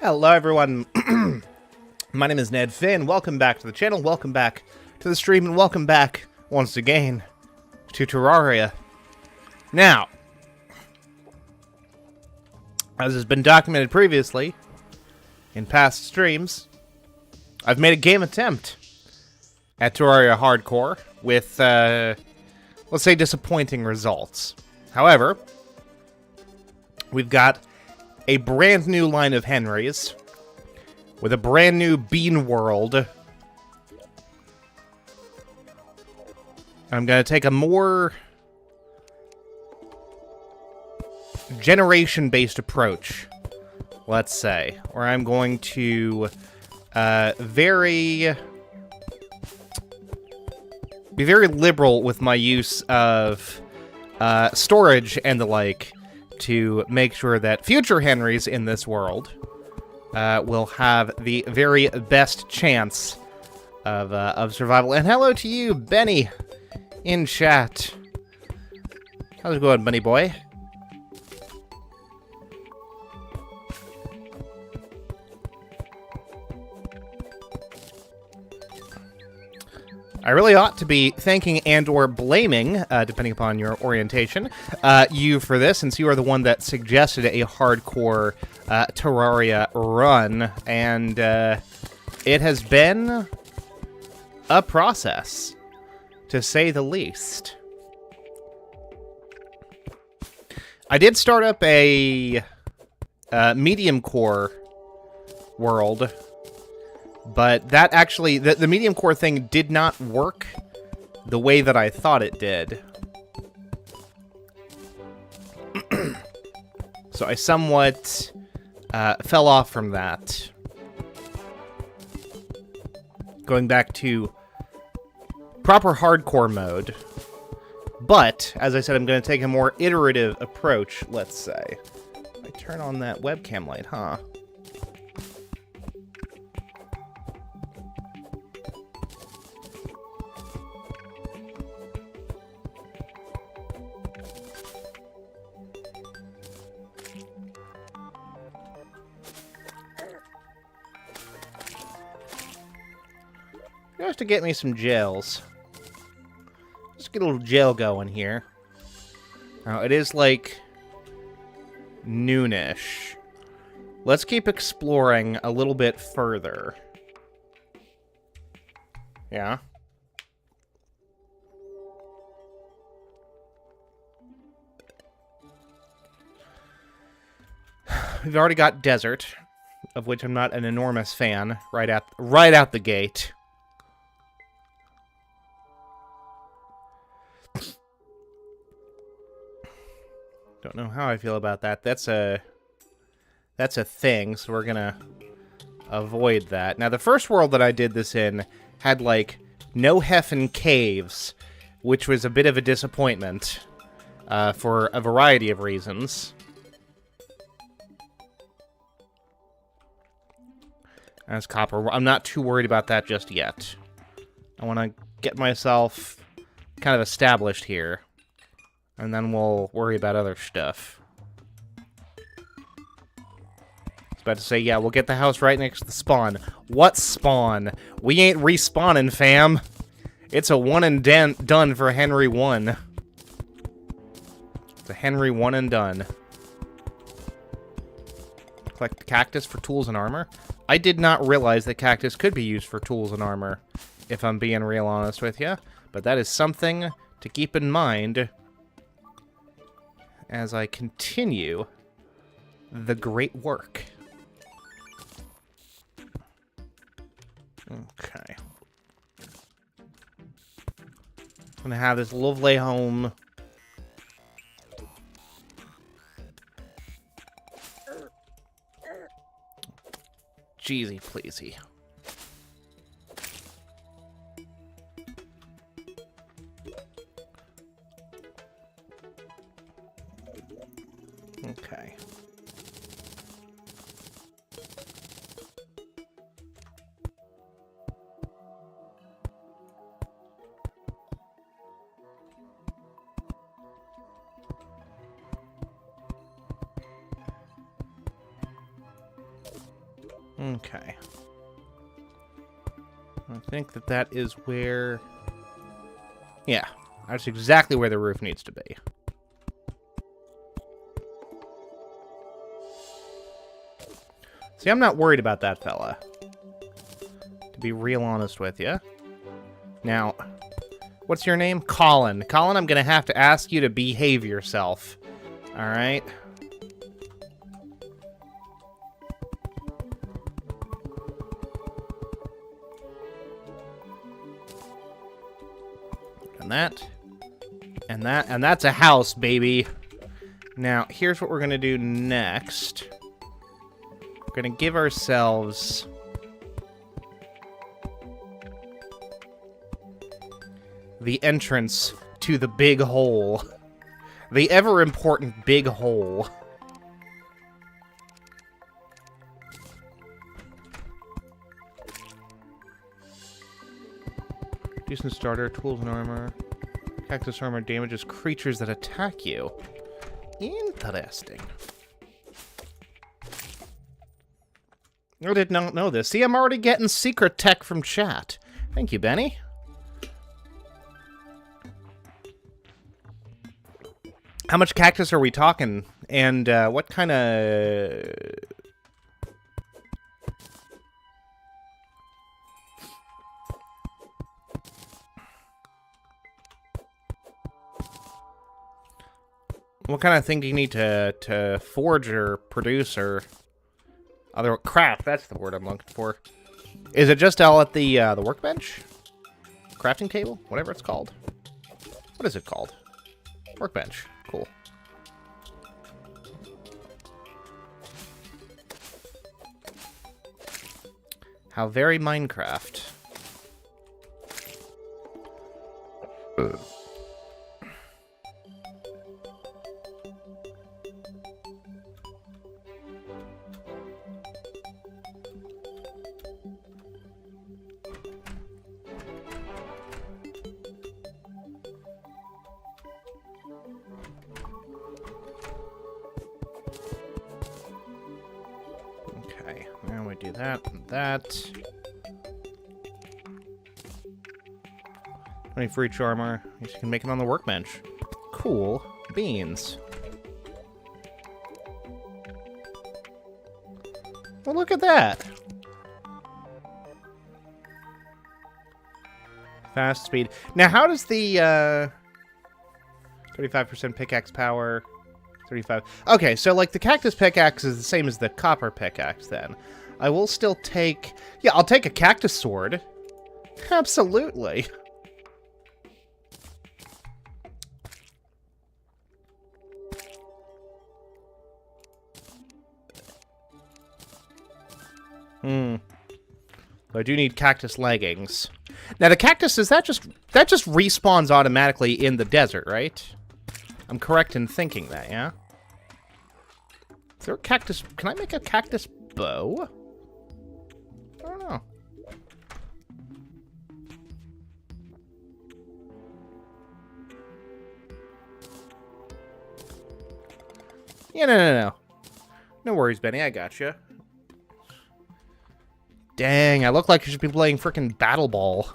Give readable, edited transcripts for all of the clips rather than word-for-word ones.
Hello everyone, my name is Ned Finn, welcome back to the channel, welcome back to the stream, and welcome back, once again, to Terraria. Now, as has been documented previously, in past streams, I've made a game attempt at Terraria Hardcore with, let's say, disappointing results. However, we've got a brand new line of Henrys with a brand new bean world. I'm going to take a more generation-based approach, let's say, where I'm going to be very liberal with my use of storage and the like, to make sure that future Henrys in this world will have the very best chance of survival. And hello to you, Benny, in chat. How's it going, Benny boy? I really ought to be thanking and or blaming, depending upon your orientation, you for this, since you are the one that suggested a hardcore Terraria run, and it has been a process, to say the least. I did start up a medium core world, but that actually, the medium core thing did not work the way that I thought it did. So I somewhat fell off from that. Going back to proper hardcore mode. But, as I said, I'm going to take a more iterative approach, let's say. I turn on that webcam light, huh? Just to get me some gels. Let's get a little gel going here. Now, it is like noonish. Let's keep exploring a little bit further. Yeah. We've already got desert, of which I'm not an enormous fan right out the gate. Don't know how I feel about that. That's a thing, so we're gonna avoid that. Now, the first world that I did this in had, like, no heffin' caves, which was a bit of a disappointment, for a variety of reasons. As copper, I'm not too worried about that just yet. I want to get myself kind of established here. And then we'll worry about other stuff. I was about to say, yeah, we'll get the house right next to the spawn. What spawn? We ain't respawning, fam. It's a one and done for Henry 1. It's a Henry 1 and done. Collect the cactus for tools and armor. I did not realize that cactus could be used for tools and armor, if I'm being real honest with you. But that is something to keep in mind as I continue the great work. Okay. I'm gonna have this lovely home. Jeezy pleasy. Okay. Okay. I think that is where... Yeah, that's exactly where the roof needs to be. See, I'm not worried about that fella. To be real honest with you. Now, what's your name? Colin. Colin, I'm going to have to ask you to behave yourself. Alright? And that. And that. And that's a house, baby. Now, here's what we're going to do next. We're going to give ourselves... the entrance to the big hole. The ever-important big hole. Decent starter, tools and armor. Cactus armor damages creatures that attack you. Interesting. I did not know this. See, I'm already getting secret tech from chat. Thank you, Benny. How much cactus are we talking? And what kind of... What kind of thing do you need to forge or produce or... Other craft, that's the word I'm looking for. Is it just all at the workbench? Crafting table? Whatever it's called. What is it called? Workbench. Cool. How very Minecraft. Okay, now we do that and that. 20 for each armor. You can make it on the workbench. Cool beans. Well, look at that. Fast speed. Now, how does the 35% pickaxe power... 35. Okay, so like the cactus pickaxe is the same as the copper pickaxe then. I will still take... Yeah, I'll take a cactus sword. Absolutely. I do need cactus leggings. Now the cactus, is that just respawns automatically in the desert, right? I'm correct in thinking that, yeah? Is there a cactus... Can I make a cactus bow? I don't know. Yeah, no. No worries, Benny. I gotcha. Dang, I look like I should be playing frickin' Battle Ball.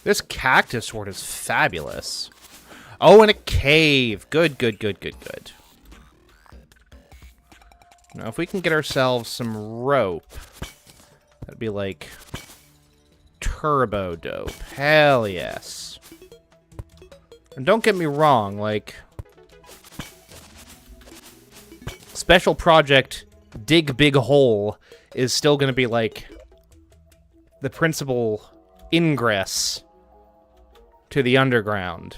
This cactus sword is fabulous. Oh, and a cave. Good. Now, if we can get ourselves some rope, that'd be like turbo dope. Hell yes. And don't get me wrong, like, special project dig big hole is still gonna be like the principal ingress to the underground.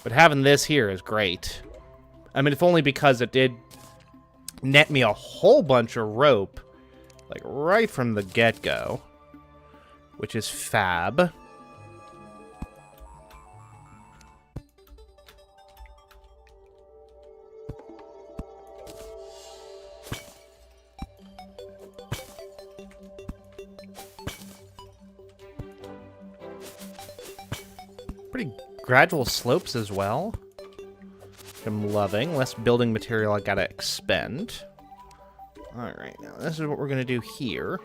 But having this here is great. I mean, if only because it did net me a whole bunch of rope, like, right from the get-go. Which is fab. Pretty gradual slopes as well. Which I'm loving. Less building material I gotta expend. Alright, now this is what we're gonna do here.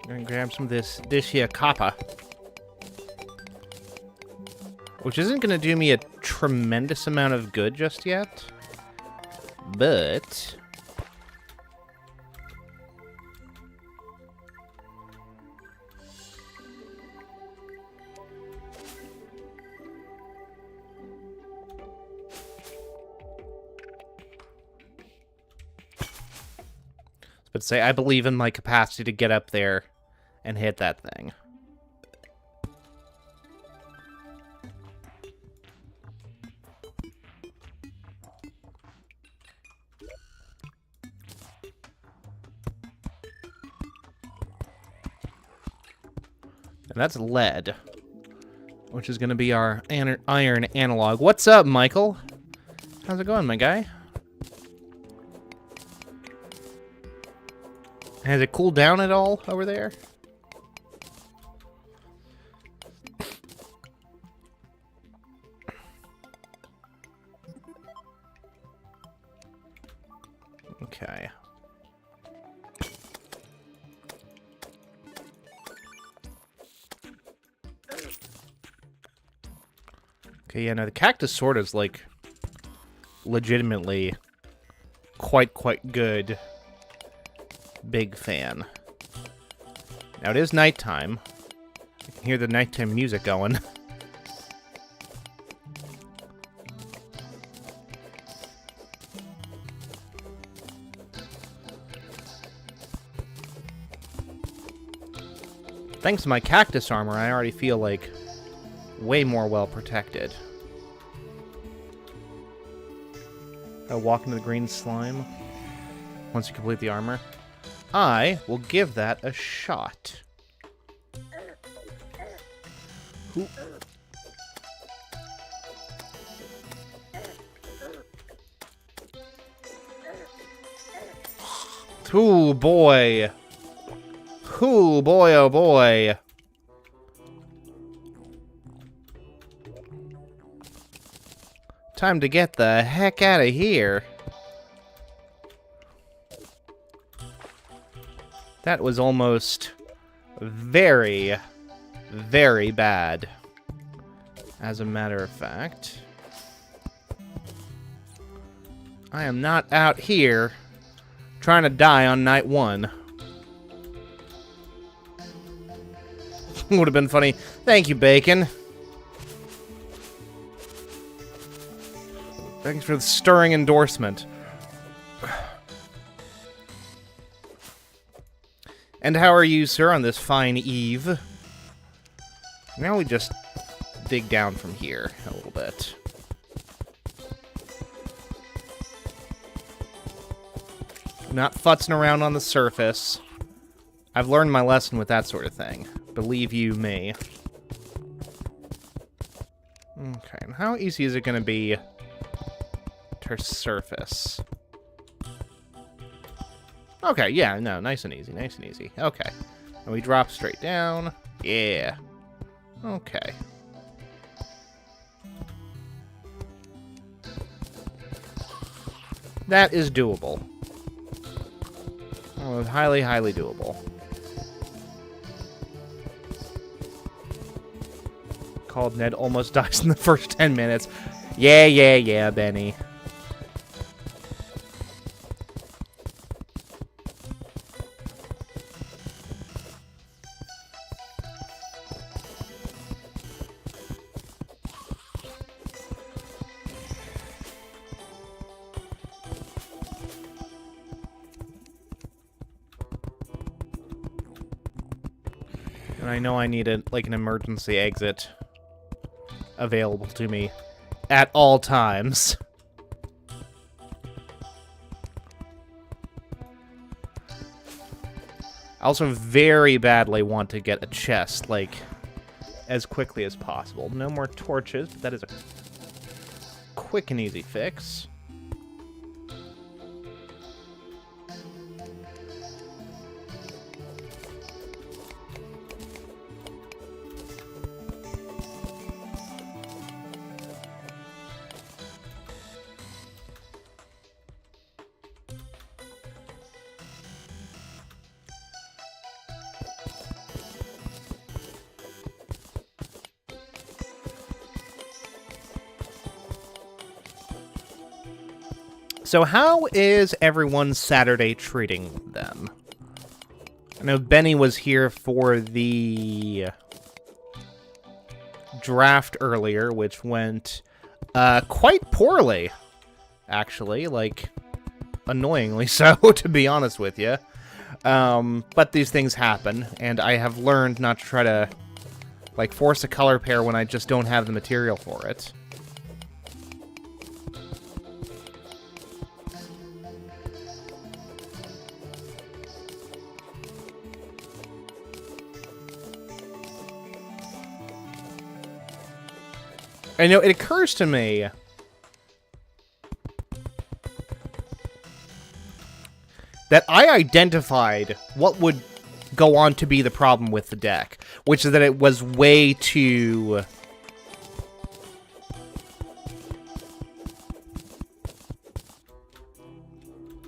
I'm gonna grab some of this here copper. Which isn't gonna do me a tremendous amount of good just yet. But But say, I believe in my capacity to get up there and hit that thing. And that's lead, which is going to be our iron analog. What's up, Michael? How's it going, my guy? Has it cooled down at all over there? Okay. Okay, yeah, no, the cactus sword is, like, legitimately quite good. Big fan. Now, it is nighttime. I can hear the nighttime music going. Thanks to my cactus armor, I already feel, like, way more well protected. I'll walk into the green slime once you complete the armor. I will give that a shot. Ooh. Ooh, boy. Ooh, boy, oh boy. Time to get the heck out of here. That was almost very bad, as a matter of fact. I am not out here trying to die on night one. Would have been funny. Thank you, Bacon. Thanks for the stirring endorsement. And how are you, sir, on this fine eve? Now we just dig down from here a little bit. Not futzing around on the surface. I've learned my lesson with that sort of thing. Believe you me. Okay, and how easy is it going to be to surface? Okay, yeah, no, nice and easy, nice and easy. Okay. And we drop straight down. Yeah. Okay. That is doable. Oh, highly doable. Called Ned almost dies in the first 10 minutes. Yeah, Benny. And I know I need an emergency exit available to me at all times. I also very badly want to get a chest, like, as quickly as possible. No more torches, but that is a quick and easy fix. So how is everyone Saturday treating them? I know Benny was here for the draft earlier, which went quite poorly, actually. Like, annoyingly so, to be honest with you. But these things happen, and I have learned not to try to, like, force a color pair when I just don't have the material for it. And, you know, it occurs to me that I identified what would go on to be the problem with the deck, which is that it was way too...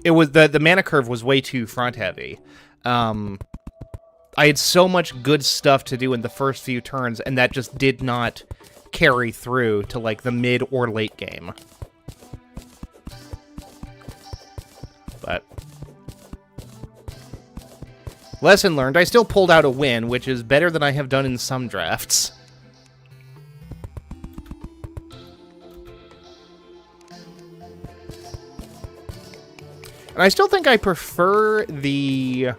It was the mana curve was way too front heavy. I had so much good stuff to do in the first few turns, and that just did not carry through to, like, the mid or late game. But lesson learned, I still pulled out a win, which is better than I have done in some drafts. And I still think I prefer the...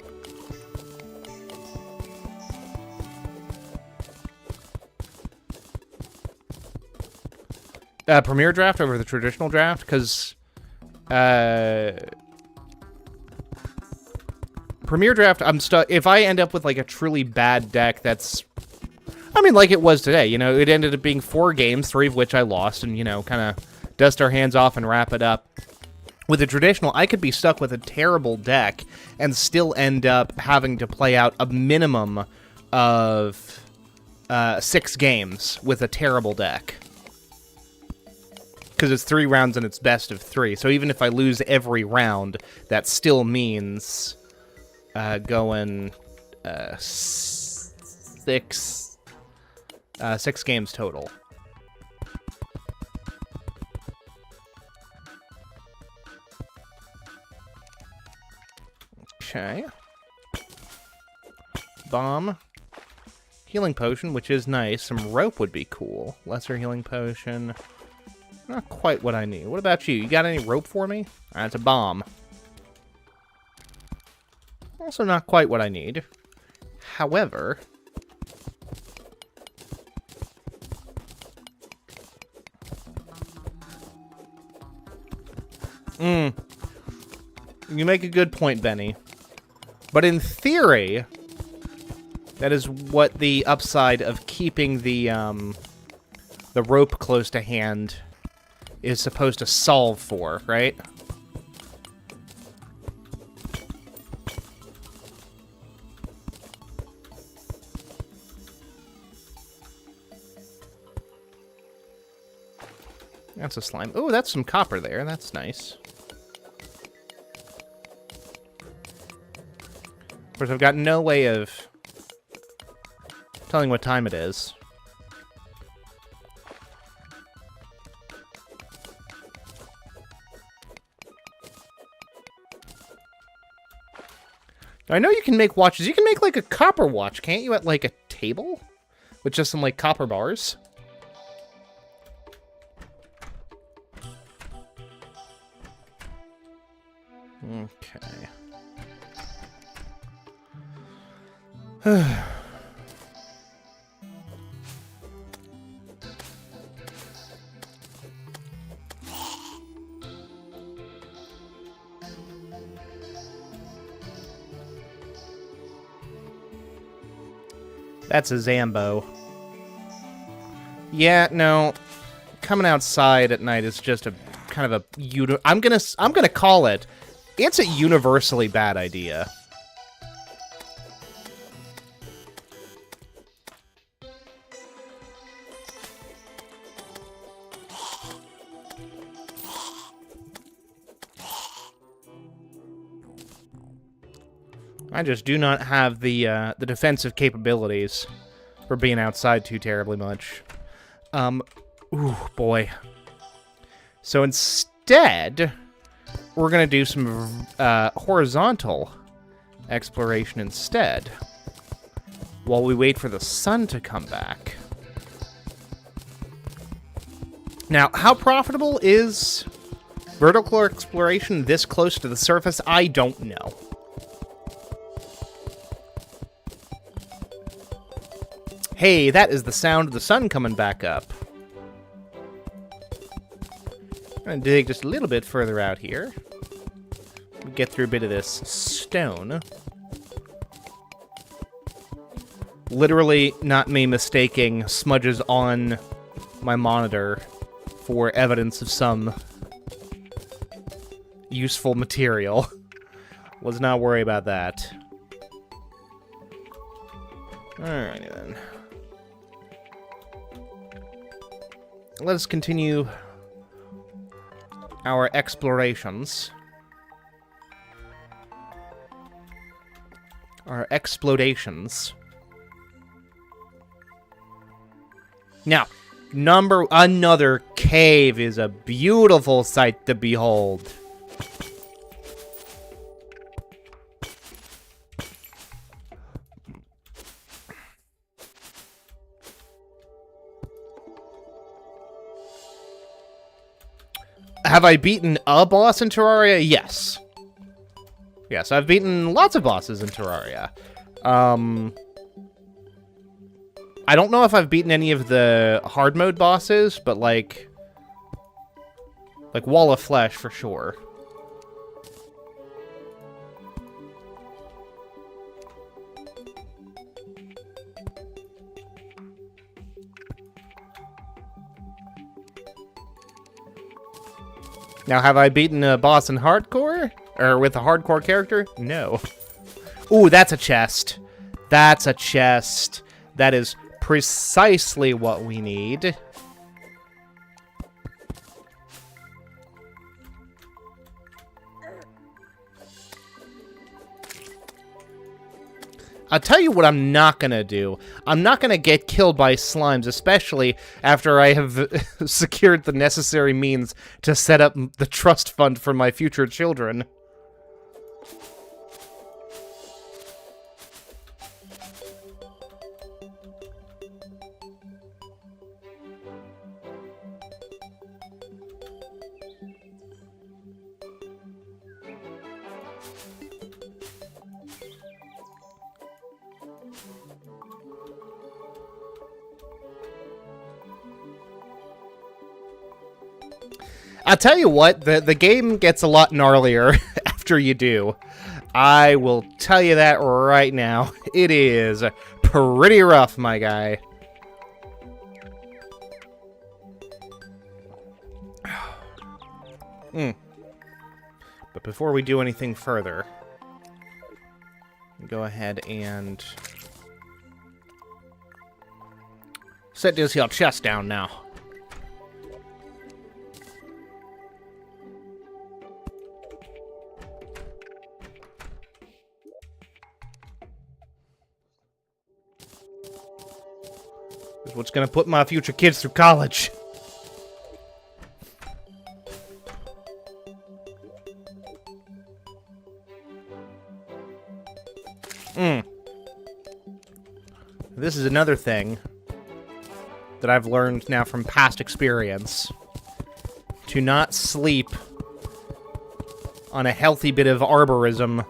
Premier draft over the traditional draft, because Premier draft, I'm stuck. If I end up with like a truly bad deck, that's, I mean, like it was today. You know, it ended up being 4 games, 3 of which I lost, and you know, kind of dust our hands off and wrap it up. With the traditional, I could be stuck with a terrible deck and still end up having to play out a minimum of 6 games with a terrible deck. Because it's 3 rounds and it's best of 3. So even if I lose every round, that still means going 6 games total. Okay. Bomb. Healing potion, which is nice. Some rope would be cool. Lesser healing potion. Not quite what I need. What about you? You got any rope for me? That's a bomb. Also not quite what I need. However... You make a good point, Benny. But in theory, that is what the upside of keeping the rope close to hand is supposed to solve for, right? That's a slime. Oh, that's some copper there. That's nice. Of course, I've got no way of telling what time it is. I know you can make watches. You can make, like, a copper watch, can't you, at, like, a table? With just some, like, copper bars? Okay. That's a Zambo. Yeah, no. Coming outside at night is just a kind of a I'm gonna call it. It's a universally bad idea. I just do not have the defensive capabilities for being outside too terribly much. Ooh, boy. So instead, we're gonna do some horizontal exploration instead, while we wait for the sun to come back. Now, how profitable is vertical exploration this close to the surface? I don't know. Hey, that is the sound of the sun coming back up. I'm gonna dig just a little bit further out here. Get through a bit of this stone. Literally not me mistaking smudges on my monitor for evidence of some useful material. Let's not worry about that. Alrighty then. Let us continue our explorations. Our explodations. Now, another cave is a beautiful sight to behold. Have I beaten a boss in Terraria? Yes. Yes, I've beaten lots of bosses in Terraria. I don't know if I've beaten any of the hard mode bosses, but like Wall of Flesh for sure. Now, have I beaten a boss in hardcore? Or with a hardcore character? No. Ooh, that's a chest. That's a chest. That is precisely what we need. I'll tell you what I'm not gonna do. I'm not gonna get killed by slimes, especially after I have secured the necessary means to set up the trust fund for my future children. I'll tell you what, the game gets a lot gnarlier after you do. I will tell you that right now. It is pretty rough, my guy. But before we do anything further, go ahead and set this here chest down now. This is what's gonna put my future kids through college. This is another thing that I've learned now from past experience. To not sleep on a healthy bit of arborism.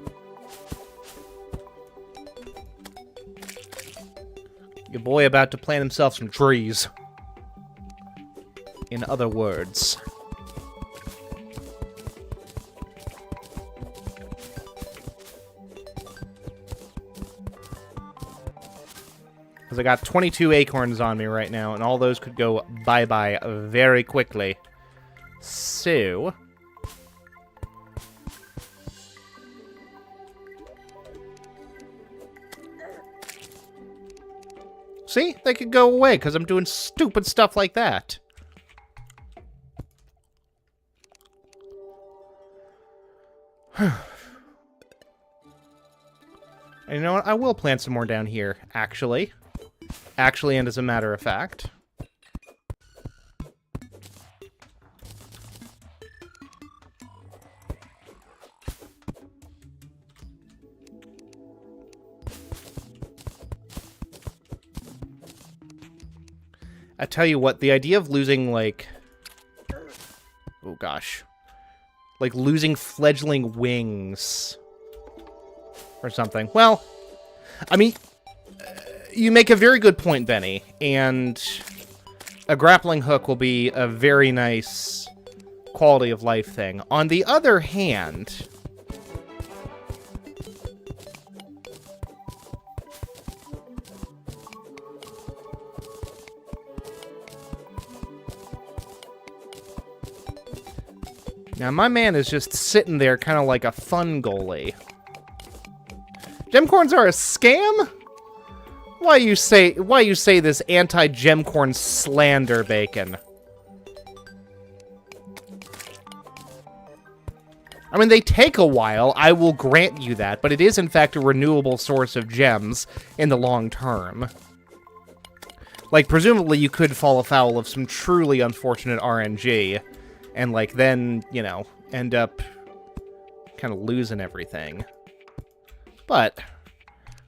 Your boy about to plant himself some trees. In other words. Because I got 22 acorns on me right now, and all those could go bye-bye very quickly. So... see? They could go away because I'm doing stupid stuff like that. And you know what? I will plant some more down here, actually. Actually, and as a matter of fact. I tell you what, the idea of losing, like... oh, gosh. Like, losing fledgling wings. Or something. Well, I mean, you make a very good point, Benny. And a grappling hook will be a very nice quality of life thing. On the other hand... now, my man is just sitting there kind of like a fun goalie. Gemcorns are a scam? Why you say this anti-gemcorn slander, Bacon? I mean, they take a while, I will grant you that, but it is in fact a renewable source of gems in the long term. Like, presumably you could fall afoul of some truly unfortunate RNG. And, like, then, you know, end up kind of losing everything. But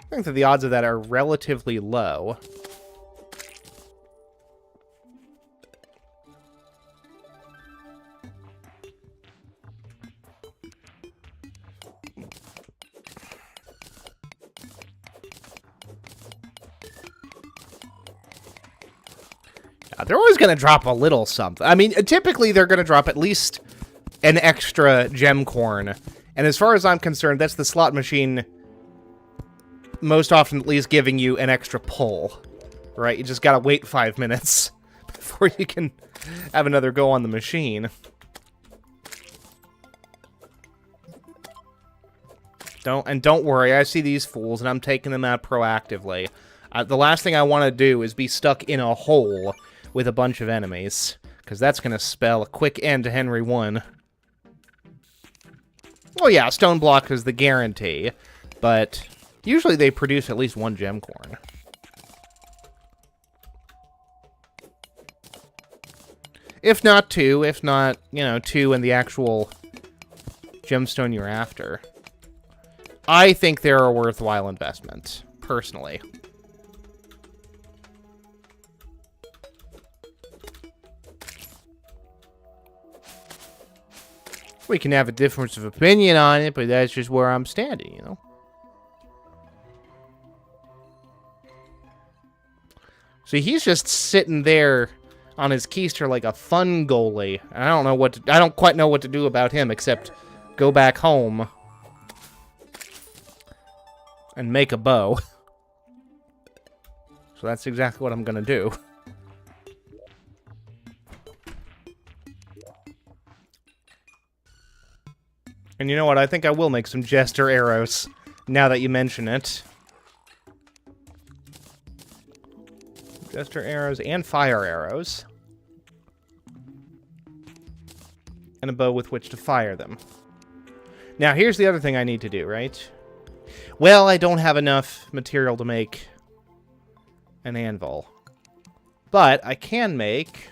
I think that the odds of that are relatively low. They're always going to drop a little something. I mean, typically they're going to drop at least an extra gem corn. And as far as I'm concerned, that's the slot machine most often at least giving you an extra pull. Right? You just got to wait 5 minutes before you can have another go on the machine. Don't worry, I see these fools and I'm taking them out proactively. The last thing I want to do is be stuck in a hole with a bunch of enemies, because that's going to spell a quick end to Henry 1. Well, yeah, stone block is the guarantee, but usually they produce at least one gem corn. If not two, if not, you know, two and the actual gemstone you're after. I think they're a worthwhile investment, personally. We can have a difference of opinion on it, but that's just where I'm standing, you know? See, he's just sitting there on his keister like a fun goalie. I don't quite know what to do about him except go back home and make a bow. So that's exactly what I'm gonna do. And you know what? I think I will make some jester arrows, now that you mention it. Jester arrows and fire arrows. And a bow with which to fire them. Now, here's the other thing I need to do, right? Well, I don't have enough material to make an anvil. But I can make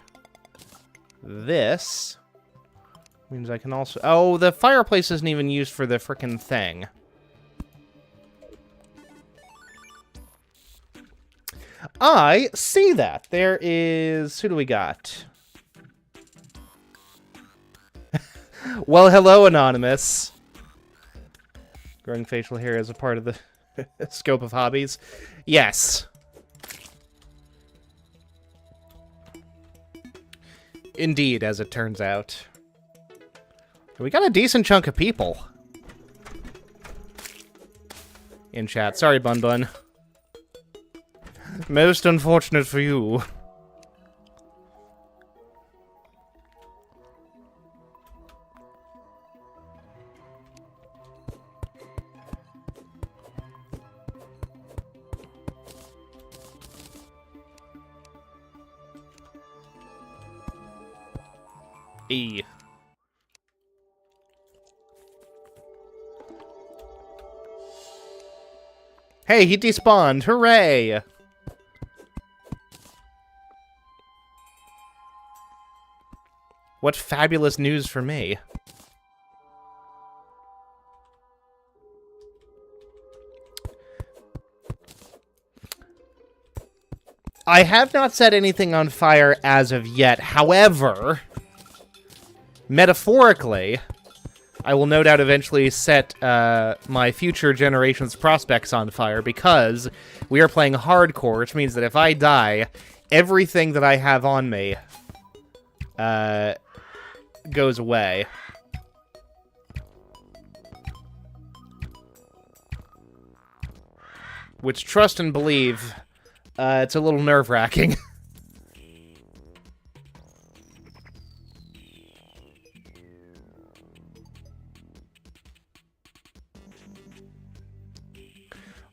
this. Means I can also... oh, the fireplace isn't even used for the frickin' thing. I see that. There is... who do we got? Well, hello, Anonymous. Growing facial hair is a part of the scope of hobbies. Yes. Indeed, as it turns out. We got a decent chunk of people in chat. Sorry, Bun Bun. Most unfortunate for you. E. Hey, he despawned! Hooray! What fabulous news for me. I have not set anything on fire as of yet. However, metaphorically, I will no doubt eventually set my future generation's prospects on fire because we are playing hardcore, which means that if I die, everything that I have on me goes away. Which, trust and believe, it's a little nerve-wracking.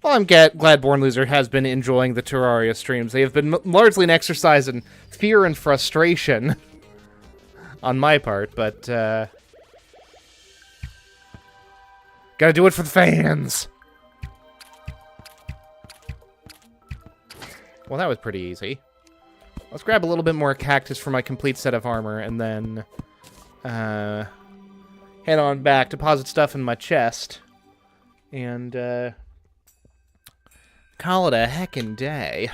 Well, I'm glad Born Loser has been enjoying the Terraria streams. They have been largely an exercise in fear and frustration on my part, but gotta do it for the fans. Well, that was pretty easy. Let's grab a little bit more cactus for my complete set of armor, and then head on back, deposit stuff in my chest, and call it a heckin' day.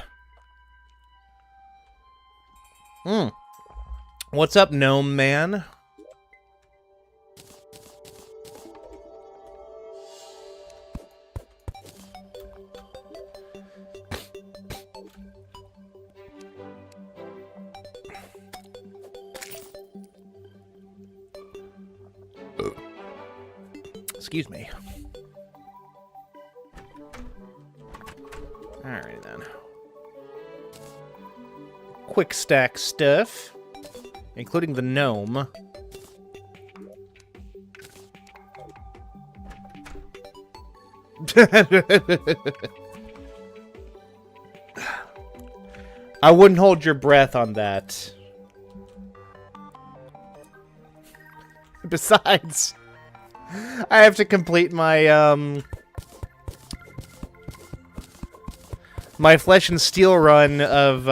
What's up, Gnome Man? Excuse me. Alright then. Quick stack stuff, including the gnome. I wouldn't hold your breath on that. Besides, I have to complete my my Flesh and Steel run of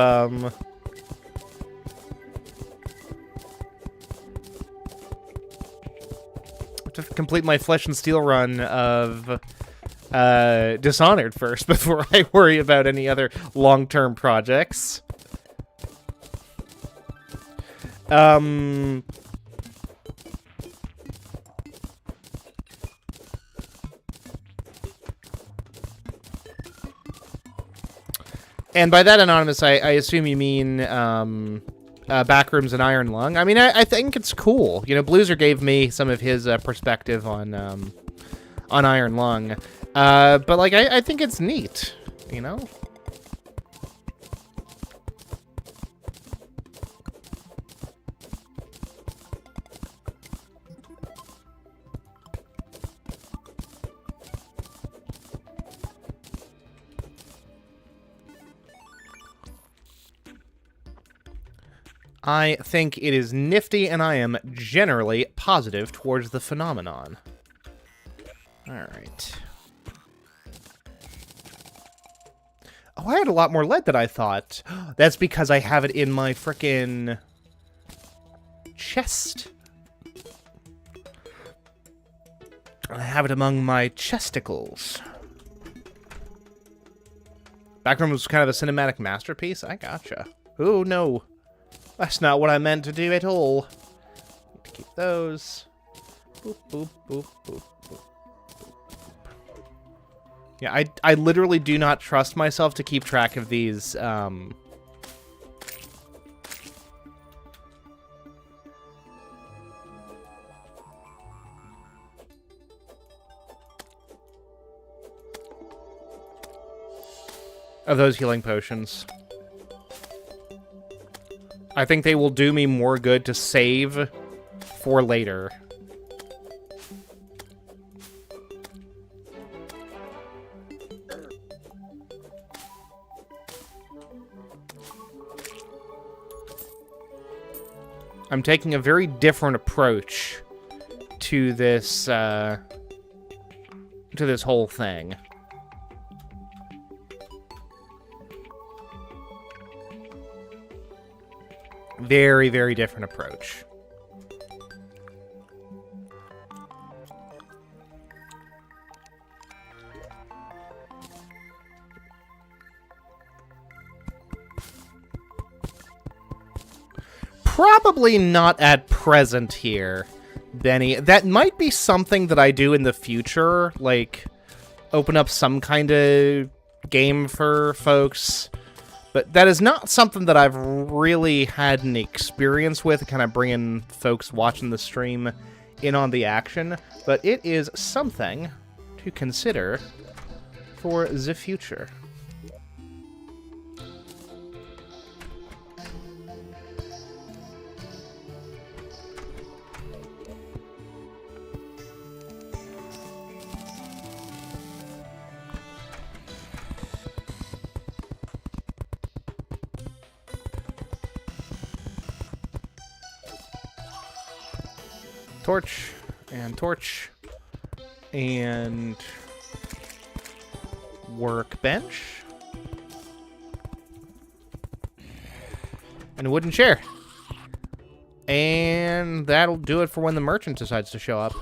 Dishonored first before I worry about any other long-term projects. And by that, Anonymous, I assume you mean Backrooms and Iron Lung. I mean, I think it's cool. You know, Blueser gave me some of his perspective on Iron Lung. But, like, I think it's neat, you know? I think it is nifty, and I am generally positive towards the phenomenon. Alright. Oh, I had a lot more lead than I thought. That's because I have it in my frickin' chest. I have it among my chesticles. Backroom was kind of a cinematic masterpiece? I gotcha. Oh, no. That's not what I meant to do at all. Need to keep those. Boop, boop, boop, boop, boop, boop. Yeah, I literally do not trust myself to keep track of these, of those healing potions. I think they will do me more good to save for later. I'm taking a very different approach to this whole thing. Very, very different approach. Probably not at present here, Benny. That might be something that I do in the future, like open up some kind of game for folks. But that is not something that I've really had an experience with, kind of bringing folks watching the stream in on the action. But it is something to consider for the future. Torch, and workbench, and a wooden chair. And that'll do it for when the merchant decides to show up.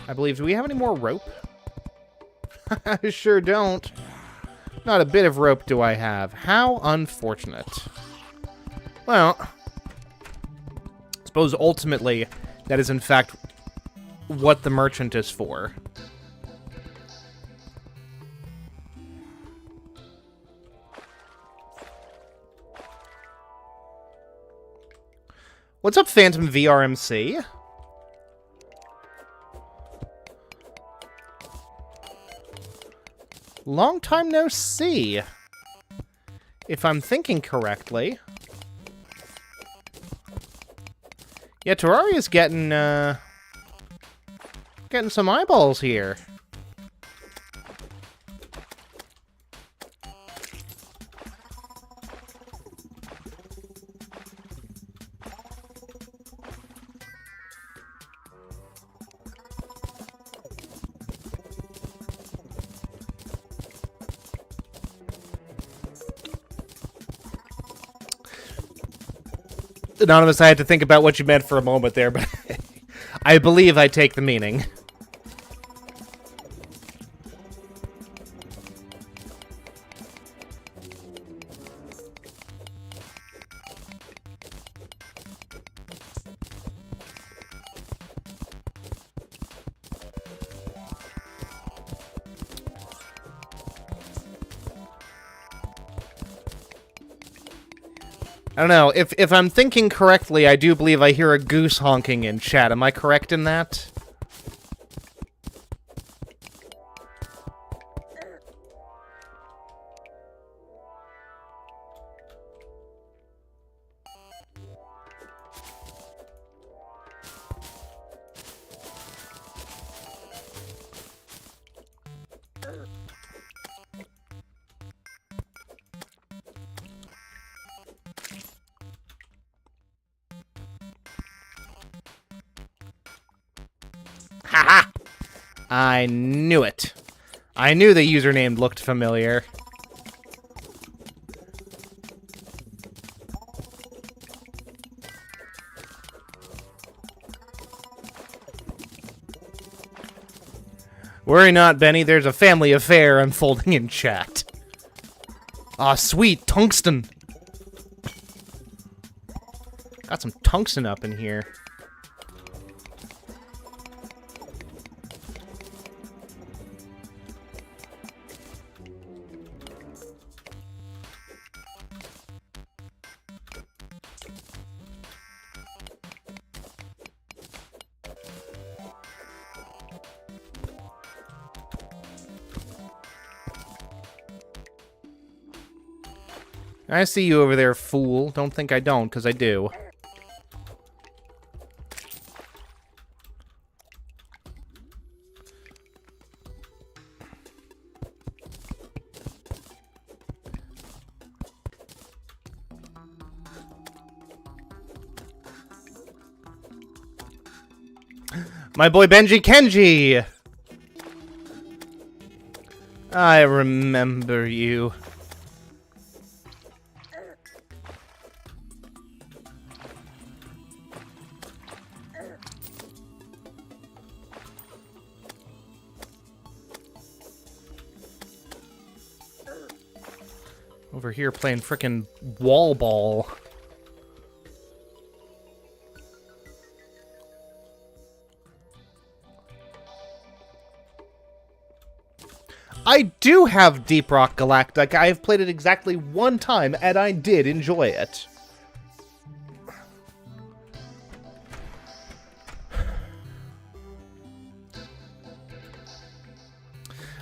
I believe, do we have any more rope? I sure don't. Not a bit of rope do I have. How unfortunate. Well, I suppose ultimately that is in fact what the merchant is for. What's up, Phantom VRMC? Long time no see. If I'm thinking correctly. Yeah, Terraria's getting some eyeballs here. Anonymous, I had to think about what you meant for a moment there, but I believe I take the meaning. I don't know, if I'm thinking correctly, I do believe I hear a goose honking in chat. Am I correct in that? Haha! I knew it. I knew the username looked familiar. Worry not, Benny. There's a family affair unfolding in chat. Aw, sweet. Tungsten. Got some tungsten up in here. I see you over there, fool. Don't think I don't, because I do. My boy Benji Kenji! I remember you. Over here playing frickin' wall ball. I do have Deep Rock Galactic. I have played it exactly one time, and I did enjoy it.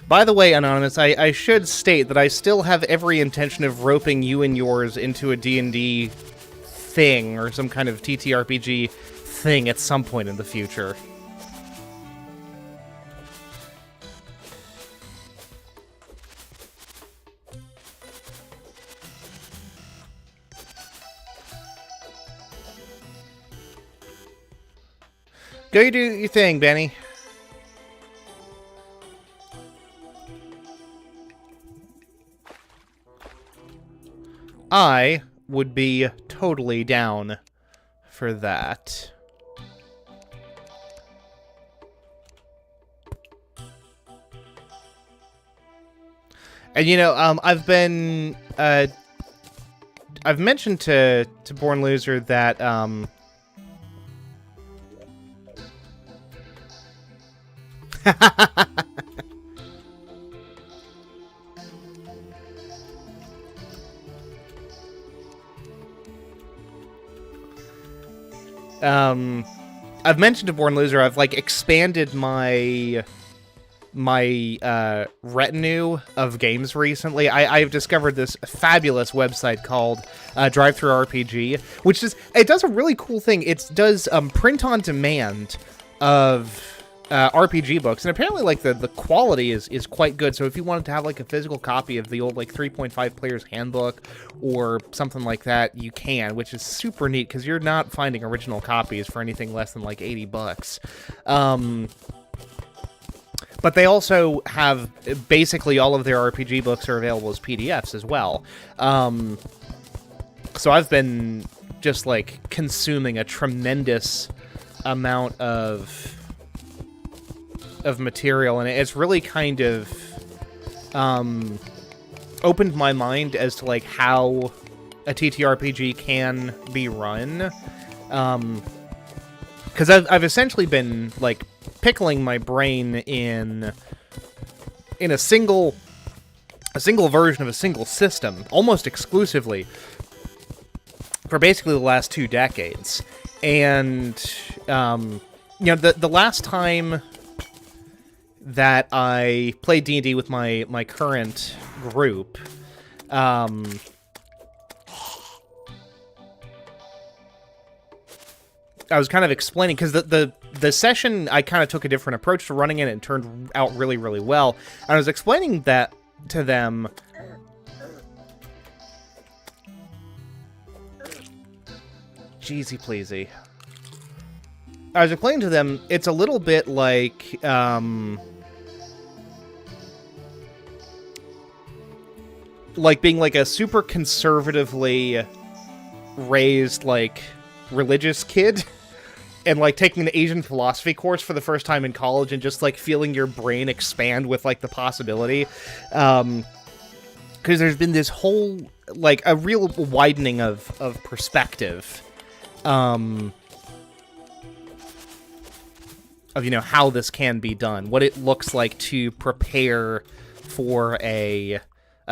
By the way, Anonymous, I should state that I still have every intention of roping you and yours into a D&D thing, or some kind of TTRPG thing at some point in the future. Go do your thing, Benny. I would be totally down for that. And you know, I've mentioned to Born Loser that I've mentioned to Born Loser, I've, like, expanded my retinue of games recently. I've discovered this fabulous website called Drive-Thru RPG, which it does a really cool thing. It does print on demand of RPG books, and apparently, like, the quality is quite good. So if you wanted to have, like, a physical copy of the old, like, 3.5 Player's Handbook or something like that, you can, which is super neat because you're not finding original copies for anything less than, like, $80. But they also have basically all of their RPG books are available as PDFs as well. So I've been just, like, consuming a tremendous amount of material, and it's really kind of opened my mind as to, like, how a TTRPG can be run. Because I've essentially been, like, pickling my brain in a single version of a single system, almost exclusively, for basically the last 2 decades. And, you know, the last time that I played D&D with my current group, I was kind of explaining, because the session, I kind of took a different approach to running it, and it turned out really, really well. I was explaining that to them. Jeezy pleasy. I was explaining to them, it's a little bit like, like being, like, a super conservatively raised, like, religious kid, and, like, taking an Asian philosophy course for the first time in college, and just, like, feeling your brain expand with, like, the possibility. Because there's been this whole, like, a real widening of perspective, of, you know, how this can be done, what it looks like to prepare for a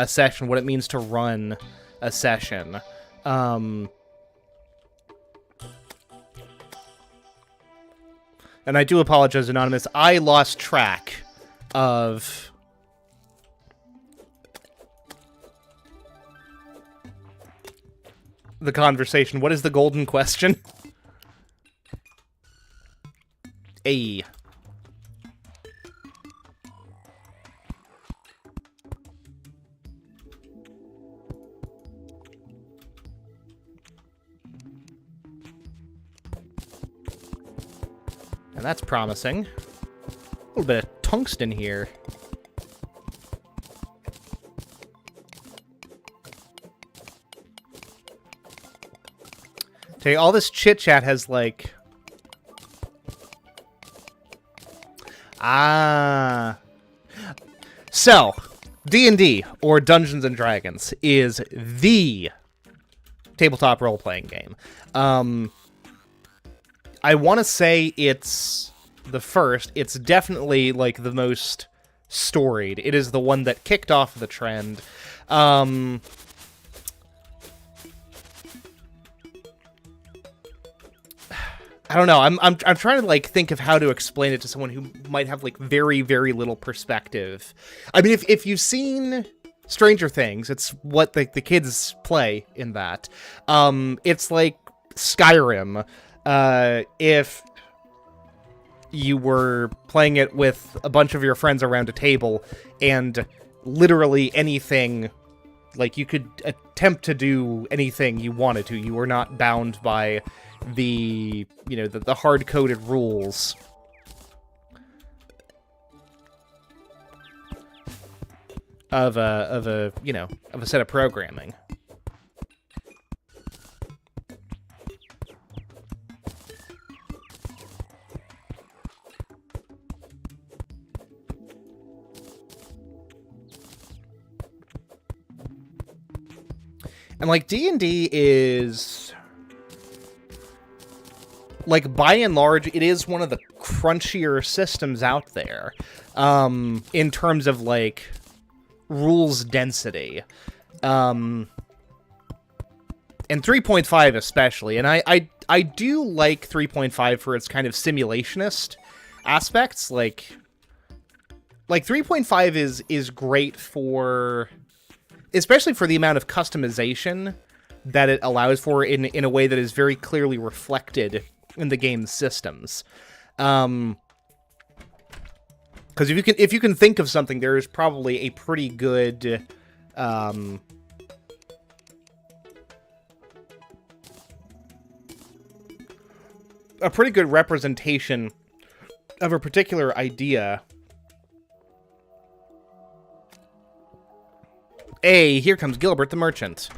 session, what it means to run a session. And I do apologize, Anonymous. I lost track of the conversation. What is the golden question? Hey. And that's promising. A little bit of tungsten here. Okay, all this chit-chat has, like... So, D&D, or Dungeons & Dragons, is the tabletop role-playing game. I want to say it's the first. It's definitely, like, the most storied. It is the one that kicked off the trend. I don't know. I'm trying to, like, think of how to explain it to someone who might have, like, very, very little perspective. I mean, if you've seen Stranger Things, it's what the kids play in that. It's like Skyrim. If you were playing it with a bunch of your friends around a table, and literally anything, like, you could attempt to do anything you wanted to. You were not bound by the, you know, the hard-coded rules. Of a, you know, of a set of programming. And, like, D&D is... like, by and large, it is one of the crunchier systems out there, in terms of, like, rules density. And 3.5 especially, and I do like 3.5 for its kind of simulationist aspects, like 3.5 is great for, especially for the amount of customization that it allows for in a way that is very clearly reflected in the game's systems. Because if you can think of something, there is probably a pretty good a pretty good representation of a particular idea. Hey, here comes Gilbert the Merchant.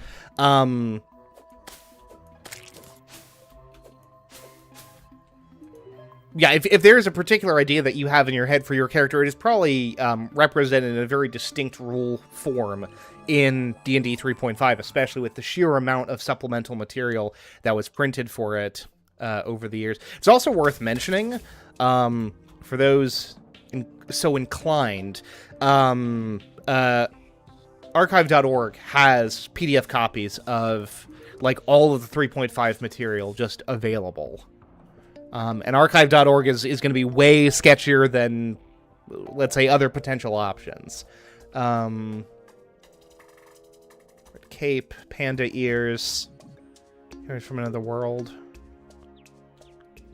Yeah, if there's a particular idea that you have in your head for your character, it is probably represented in a very distinct rule form in D&D 3.5, especially with the sheer amount of supplemental material that was printed for it over the years. It's also worth mentioning, for those so inclined, archive.org has PDF copies of, like, all of the 3.5 material just available. And archive.org is going to be way sketchier than, let's say, other potential options. Cape, panda ears. Here's from another world.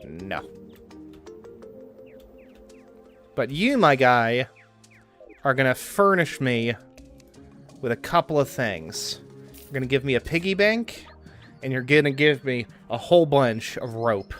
No. But you, my guy, are going to furnish me with a couple of things. You're going to give me a piggy bank, and you're going to give me a whole bunch of rope.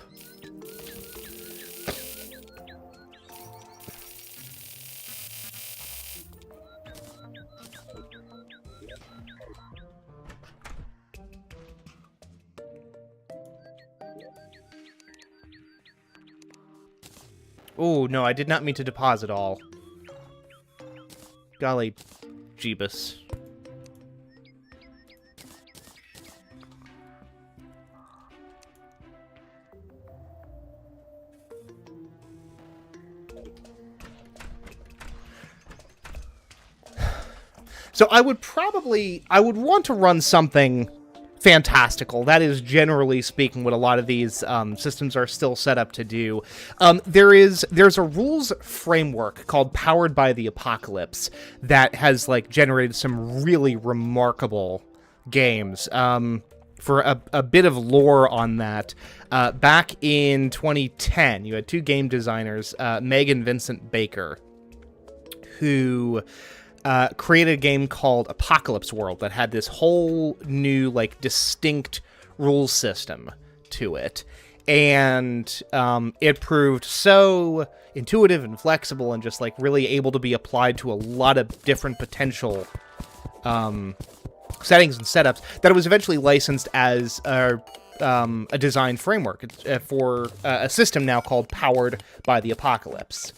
Oh, no, I did not mean to deposit all. Golly Jeebus. So I would want to run something fantastical. That is, generally speaking, what a lot of these systems are still set up to do. There's a rules framework called Powered by the Apocalypse that has, like, generated some really remarkable games. for a bit of lore on that, back in 2010, you had two game designers, Meg and Vincent Baker, who created a game called Apocalypse World that had this whole new, like, distinct rules system to it. And it proved so intuitive and flexible and just, like, really able to be applied to a lot of different potential settings and setups that it was eventually licensed as a design framework for a system now called Powered by the Apocalypse.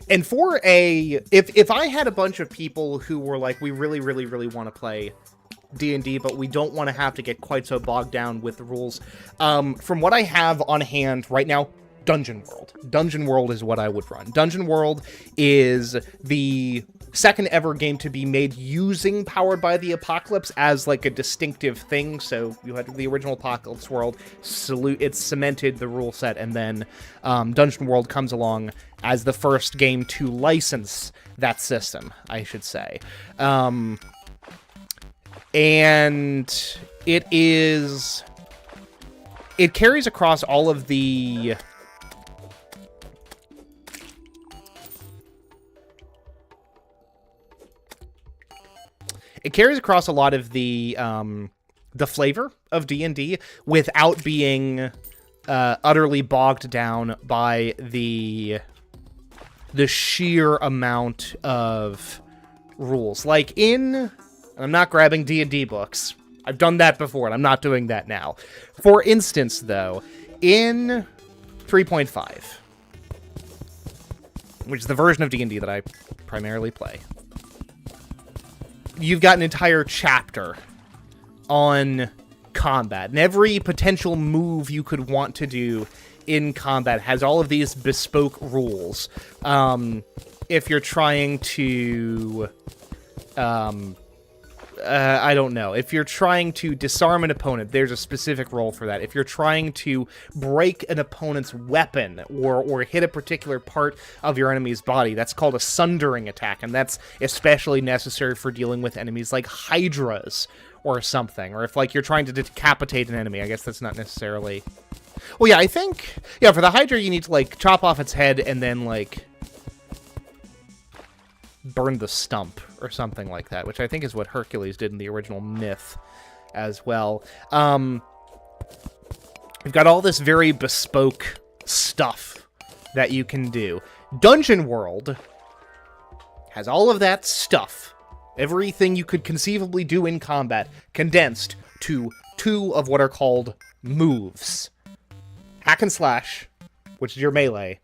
And for if I had a bunch of people who were like, we really, really, really want to play D&D, but we don't want to have to get quite so bogged down with the rules. From what I have on hand right now, Dungeon World. Dungeon World is what I would run. Dungeon World is the second ever game to be made using Powered by the Apocalypse as, like, a distinctive thing. So you had the original Apocalypse World, it cemented the rule set, and then Dungeon World comes along as the first game to license that system, I should say. And it carries across all of the a lot of the flavor of D&D without being utterly bogged down by the sheer amount of rules. Like I'm not grabbing D&D books. I've done that before, and I'm not doing that now. For instance, though, in 3.5, which is the version of D&D that I primarily play, you've got an entire chapter on combat, and every potential move you could want to do in combat has all of these bespoke rules. If you're trying to, I don't know. If you're trying to disarm an opponent, there's a specific role for that. If you're trying to break an opponent's weapon or hit a particular part of your enemy's body, that's called a sundering attack, and that's especially necessary for dealing with enemies like hydras or something. Or if, like, you're trying to decapitate an enemy, I guess that's not necessarily... Well, yeah, I think... Yeah, for the hydra, you need to, like, chop off its head and then, like, burn the stump or something like that, which I think is what Hercules did in the original myth as well. We've got all this very bespoke stuff that you can do. Dungeon World has all of that stuff, everything you could conceivably do in combat, condensed to 2 of what are called moves. Hack and slash, which is your melee,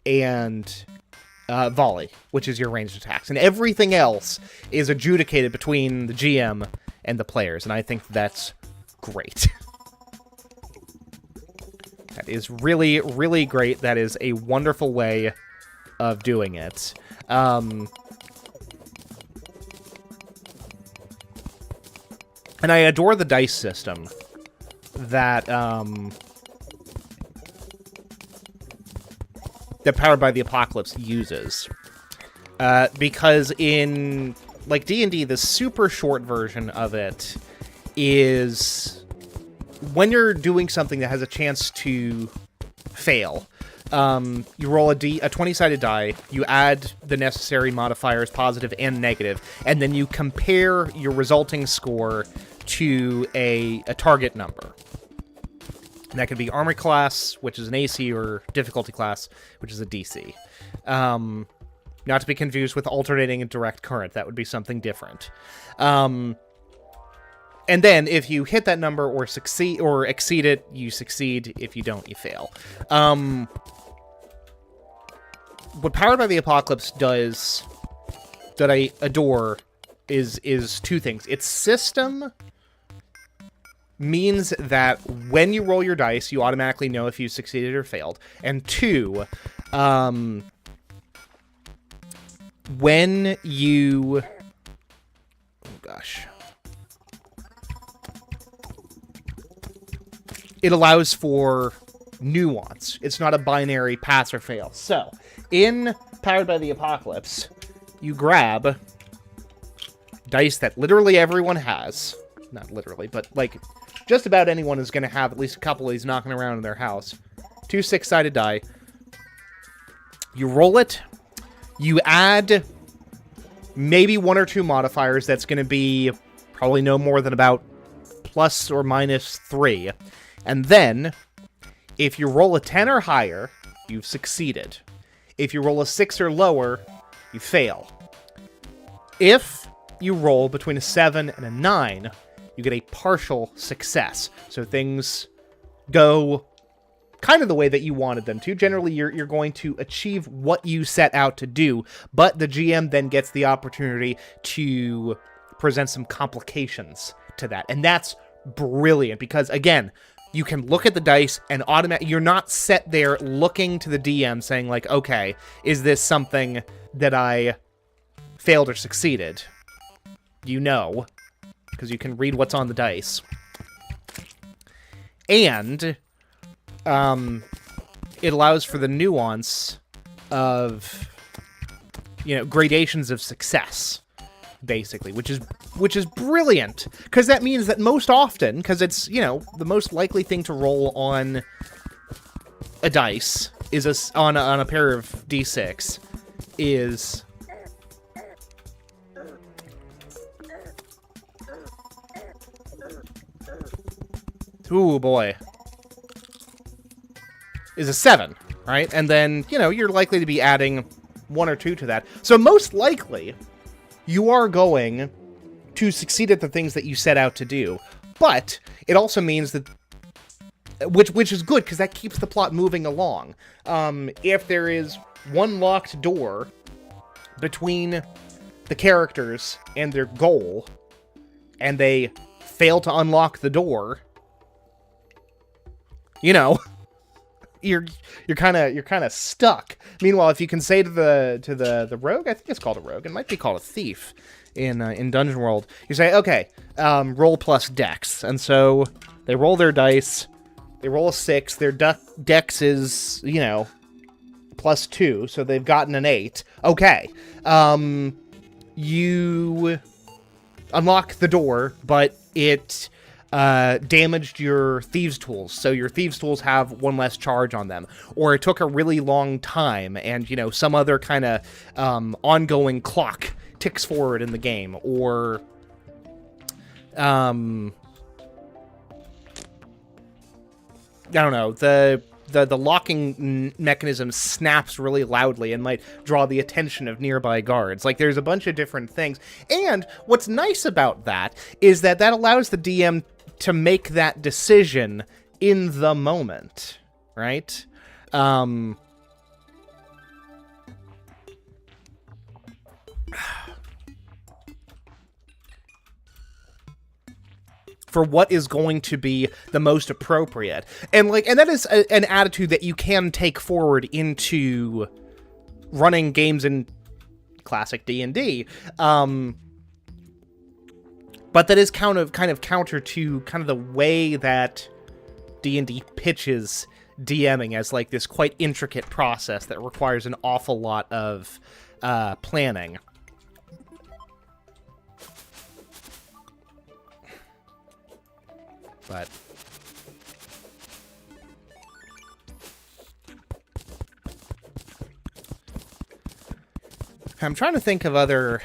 and volley, which is your ranged attacks. And everything else is adjudicated between the GM and the players, and I think that's great. That is really, really great. That is a wonderful way of doing it. And I adore the dice system that that Powered by the Apocalypse uses. Because in, like, D&D, the super short version of it is when you're doing something that has a chance to fail, you roll a 20-sided die, you add the necessary modifiers, positive and negative, and then you compare your resulting score to a target number. And that could be armor class, which is an AC, or difficulty class, which is a DC. Not to be confused with alternating and direct current. That would be something different. And then, if you hit that number or succeed or exceed it, you succeed. If you don't, you fail. What Powered by the Apocalypse does that I adore is 2 things. Its system means that when you roll your dice, you automatically know if you succeeded or failed. And 2, when you... Oh, gosh. it allows for nuance. It's not a binary pass or fail. So, in Powered by the Apocalypse, you grab dice that literally everyone has. Not literally, but, like, just about anyone is going to have at least a couple of these knocking around in their house. 2 6-sided die. You roll it. You add maybe 1 or 2 modifiers. That's going to be probably no more than about plus or minus 3. And then, if you roll a 10 or higher, you've succeeded. If you roll a 6 or lower, you fail. If you roll between a 7 and a 9, you get a partial success. So things go kind of the way that you wanted them to. Generally, you're going to achieve what you set out to do, but the GM then gets the opportunity to present some complications to that. And that's brilliant because, again, you can look at the dice and you're not set there looking to the DM saying, like, okay, is this something that I failed or succeeded? You know, because you can read what's on the dice. And it allows for the nuance of, gradations of success, basically, which is brilliant, because that means that most often, because it's, the most likely thing to roll on a dice is on a pair of d6 is ooh boy, is a 7, right? And then, you're likely to be adding 1 or 2 to that. So most likely, you are going to succeed at the things that you set out to do. But it also means that, which is good, because that keeps the plot moving along. If there is one locked door between the characters and their goal, and they fail to unlock the door, you're kind of stuck. Meanwhile, if you can say to the rogue, I think it's called a rogue, it might be called a thief in Dungeon World, you say, okay, roll plus dex, and so they roll their dice, they roll a 6, their dex is plus 2, so they've gotten an 8. Okay, you unlock the door, but it damaged your thieves' tools, so your thieves' tools have 1 less charge on them, or it took a really long time, and some other kind of ongoing clock ticks forward in the game, or I don't know, the locking mechanism snaps really loudly and might draw the attention of nearby guards. Like, there's a bunch of different things. And what's nice about that is that allows the DM to make that decision in the moment, right? For what is going to be the most appropriate. And that is an attitude that you can take forward into running games in classic D&D. But that is kind of counter to kind of the way that D&D pitches DMing as like this quite intricate process that requires an awful lot of planning. But I'm trying to think of other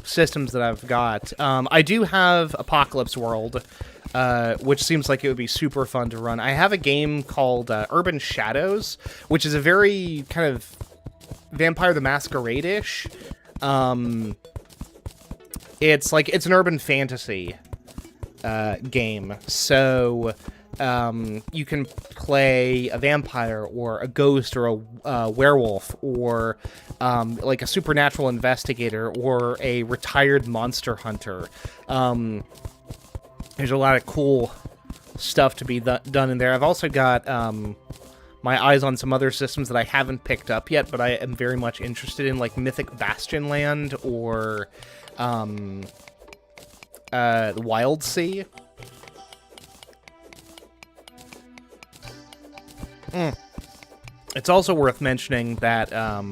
systems that I've got. I do have Apocalypse World, which seems like it would be super fun to run. I have a game called Urban Shadows, which is a very kind of Vampire the Masquerade-ish. It's an urban fantasy game, so you can play a vampire or a ghost or a werewolf or like a supernatural investigator or a retired monster hunter. There's a lot of cool stuff to be done in there. I've also got my eyes on some other systems that I haven't picked up yet, but I am very much interested in, like Mythic Bastion Land or the Wild Sea. It's also worth mentioning that a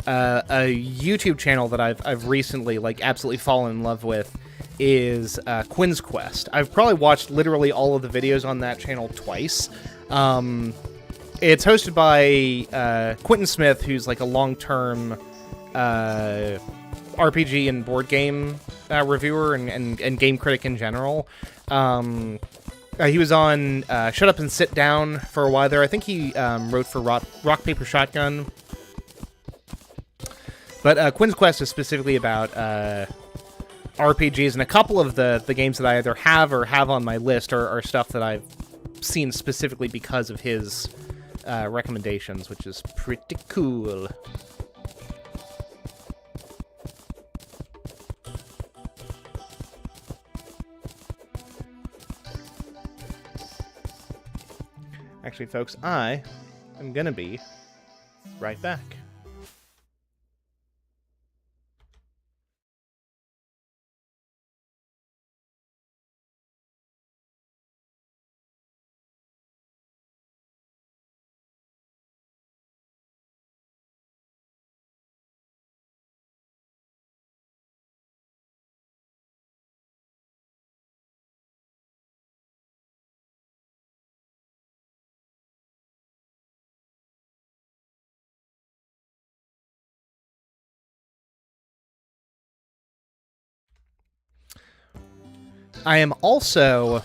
YouTube channel that I've recently absolutely fallen in love with is Quinn's Quest. I've probably watched literally all of the videos on that channel twice. It's hosted by Quentin Smith, who's like a long-term RPG and board game reviewer and game critic in general. He was on Shut Up and Sit Down for a while there. I think he wrote for Rock Paper Shotgun. But Quinn's Quest is specifically about RPGs, and a couple of the games that I either have or have on my list are stuff that I've seen specifically because of his recommendations, which is pretty cool. Actually, folks, I am gonna be right back. I am also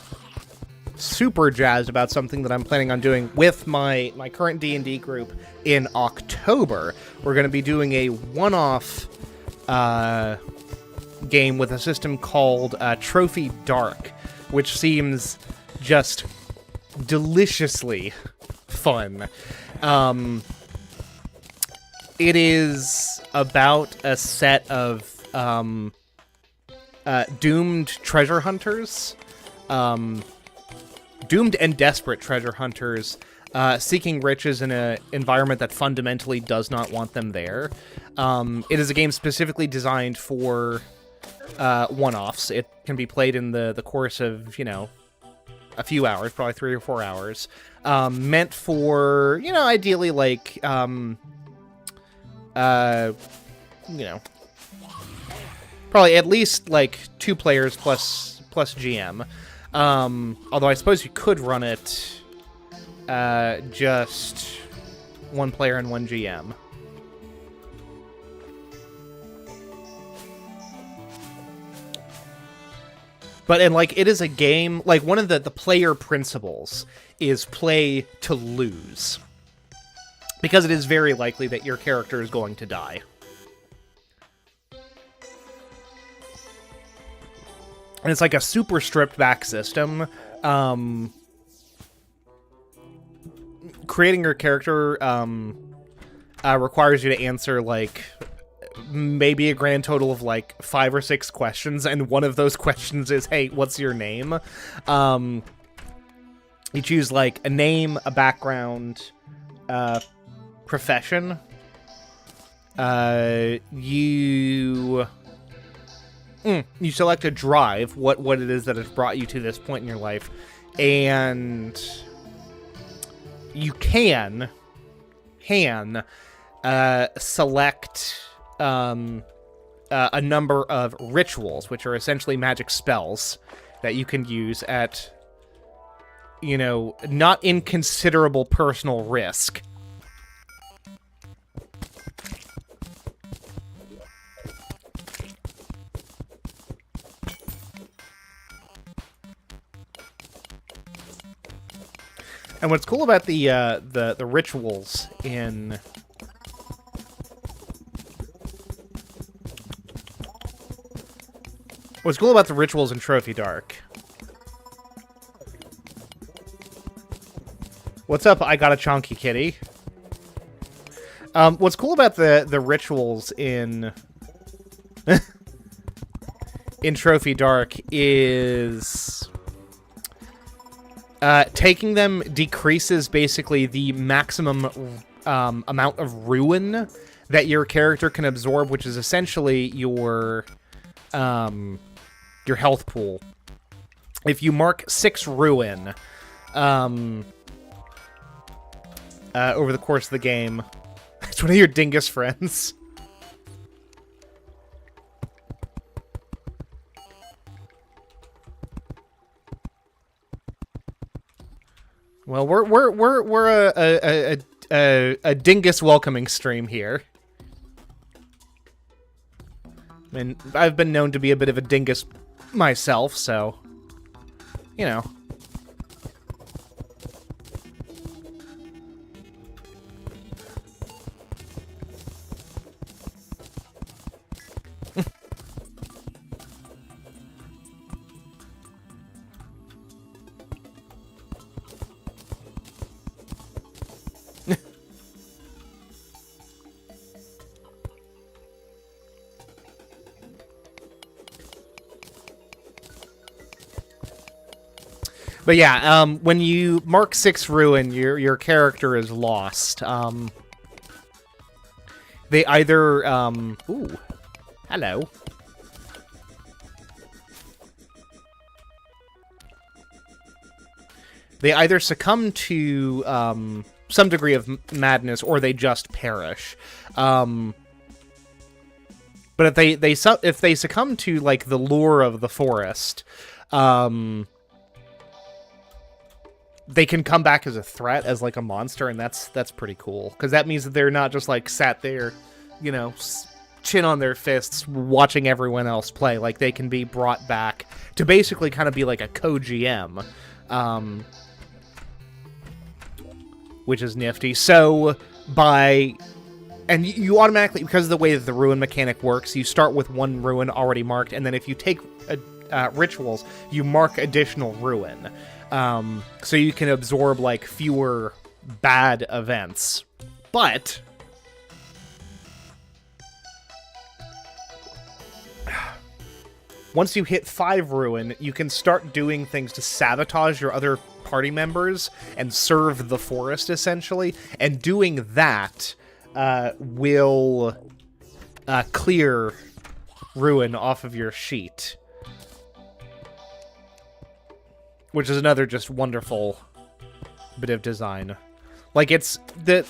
super jazzed about something that I'm planning on doing with my current D&D group in October. We're going to be doing a one-off game with a system called Trophy Dark, which seems just deliciously fun. It is about a set of doomed treasure hunters, doomed and desperate treasure hunters, seeking riches in an environment that fundamentally does not want them there. It is a game specifically designed for one-offs. It can be played in the course of, a few hours, probably 3 or 4 hours. Meant for, ideally, probably at least 2 players plus GM. Although I suppose you could run it just 1 player and 1 GM. But it is a game, one of the player principles is play to lose. Because it is very likely that your character is going to die. And it's a super stripped back system. Creating your character requires you to answer maybe a grand total of 5 or 6 questions, and one of those questions is, hey, what's your name? You choose a name, a background, profession. You select a drive, what it is that has brought you to this point in your life, and you can select a number of rituals, which are essentially magic spells that you can use at, not inconsiderable personal risk. And what's cool about the rituals in Trophy Dark? What's up? I got a chonky kitty. What's cool about the rituals in in Trophy Dark is taking them decreases basically the maximum amount of ruin that your character can absorb, which is essentially your health pool. If you mark 6 ruin, over the course of the game. It's one of your dingus friends. Well, we're a dingus welcoming stream here. I mean, I've been known to be a bit of a dingus myself, so you know. But yeah, when you mark 6 ruin, your character is lost. They either ooh, hello. They either succumb to some degree of madness, or they just perish. But if they succumb to like the lure of the forest, they can come back as a threat, as like a monster, and that's pretty cool, because that means that they're not just like sat there, you know, chin on their fists watching everyone else play. Like, they can be brought back to basically kind of be like a co-GM, which is nifty. So and you automatically, because of the way that the ruin mechanic works, you start with 1 ruin already marked, and then if you take rituals, you mark additional ruin. So you can absorb, like, fewer bad events. But once you hit 5 ruin, you can start doing things to sabotage your other party members and serve the forest, essentially. And doing that will clear ruin off of your sheet. Which is another just wonderful bit of design. Like, it's the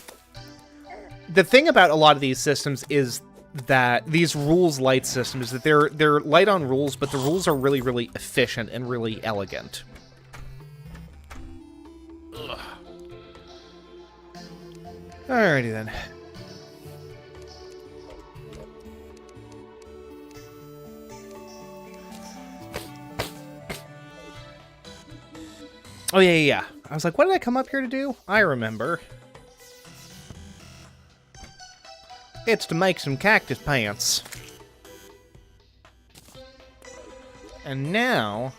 thing about a lot of these systems is that these rules light systems, that they're light on rules, but the rules are really, really efficient and really elegant. Ugh. Alrighty then. Oh, yeah. I was like, what did I come up here to do? I remember. It's to make some cactus pants. And now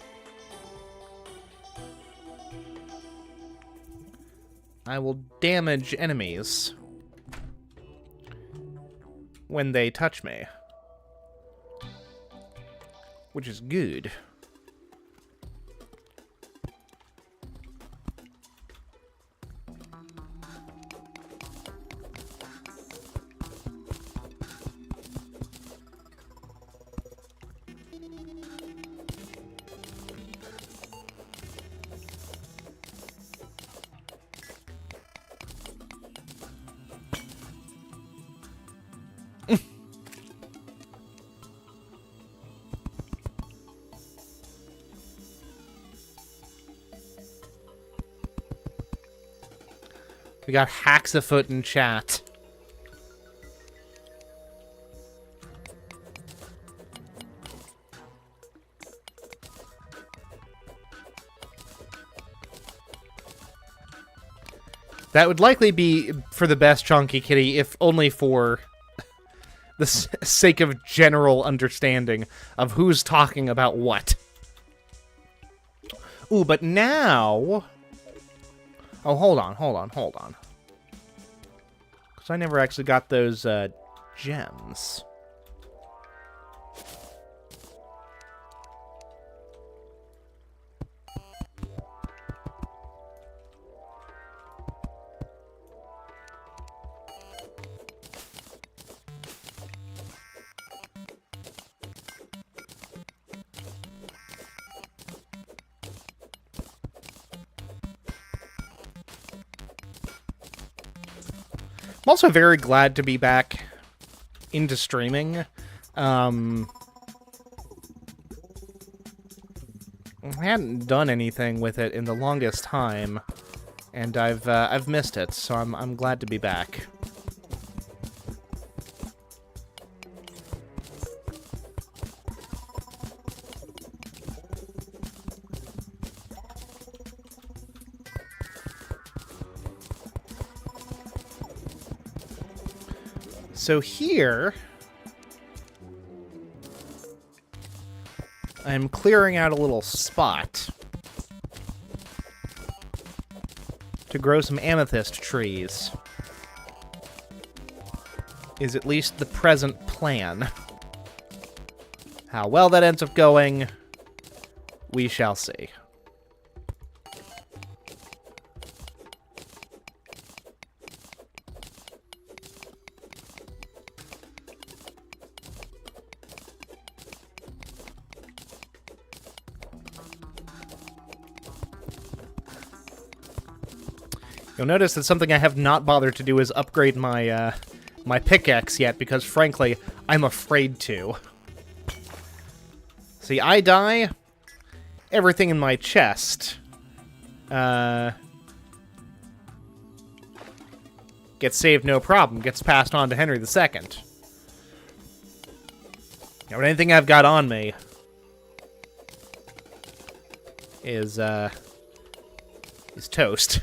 I will damage enemies when they touch me, which is good. We got Haxafoot in chat. That would likely be for the best, Chonky Kitty, if only for the sake of general understanding of who's talking about what. Ooh, but now... Oh, hold on. Because I never actually got those, gems. I'm also very glad to be back into streaming. I hadn't done anything with it in the longest time, and I've missed it, so I'm glad to be back. So here, I'm clearing out a little spot to grow some amethyst trees. Is at least the present plan. How well that ends up going, we shall see. You'll notice that something I have not bothered to do is upgrade my my pickaxe yet, because frankly, I'm afraid to. See, I die, everything in my chest gets saved no problem, gets passed on to Henry II. Now, but anything I've got on me is toast.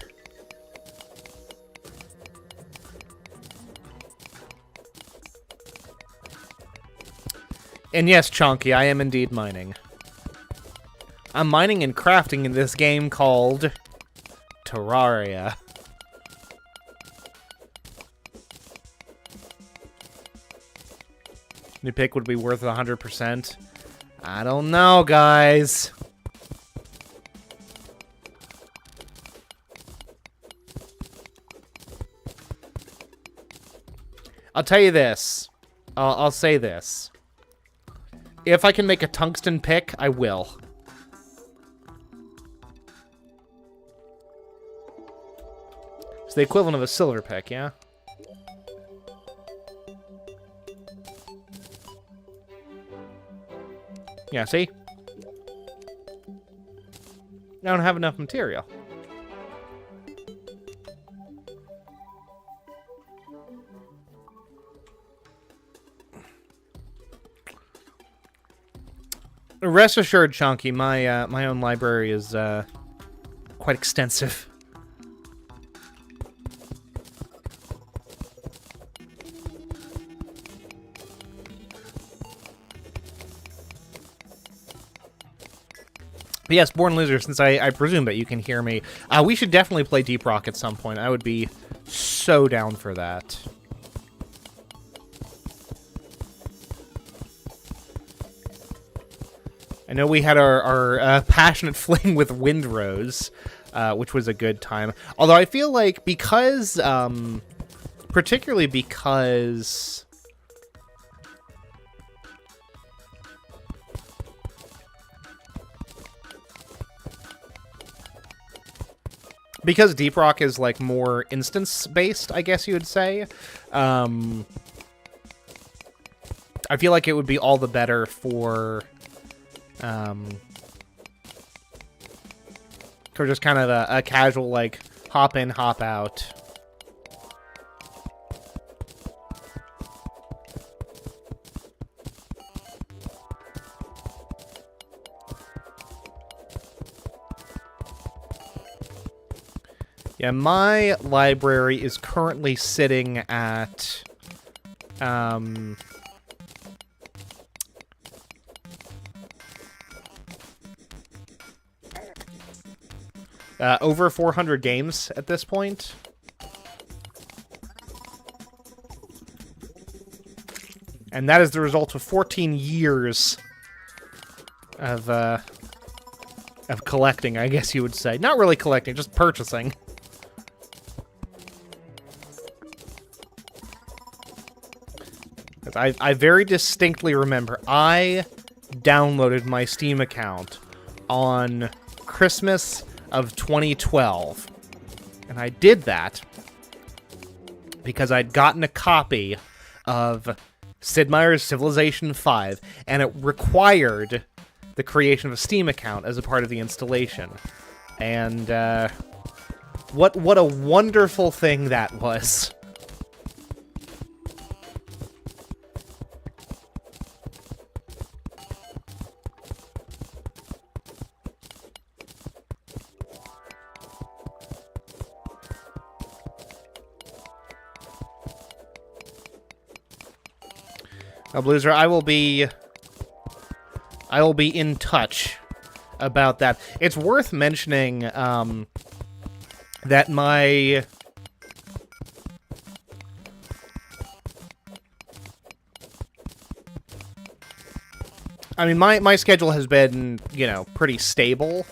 And yes, Chonky, I am indeed mining. I'm mining and crafting in this game called Terraria. New pick would be worth 100%. I don't know, guys. I'll tell you this. I'll say this. If I can make a tungsten pick, I will. It's the equivalent of a silver pick, yeah? Yeah, see? I don't have enough material. Rest assured, Chonky, my own library is quite extensive. But yes, Born Loser, since I presume that you can hear me, we should definitely play Deep Rock at some point. I would be so down for that. I know we had our passionate fling with Windrose, which was a good time. Although I feel like because, particularly because Deep Rock is like more instance-based, I guess you would say, I feel like it would be all the better for just kind of a casual, like, hop in, hop out. Yeah, my library is currently sitting at, over 400 games at this point. And that is the result of 14 years of collecting, I guess you would say. Not really collecting, just purchasing. I very distinctly remember I downloaded my Steam account on Christmas of 2012. And I did that because I'd gotten a copy of Sid Meier's Civilization 5, and it required the creation of a Steam account as a part of the installation. And what a wonderful thing that was. Now, Blueser, I will be in touch about that. It's worth mentioning that my schedule has been, pretty stable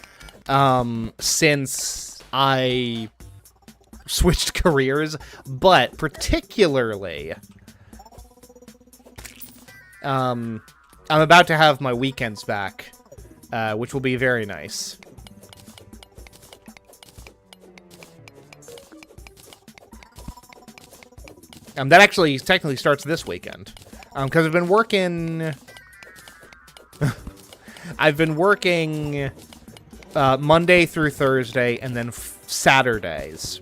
since I switched careers, but particularly I'm about to have my weekends back, which will be very nice. That actually technically starts this weekend, because I've been working. I've been working Monday through Thursday, and then Saturdays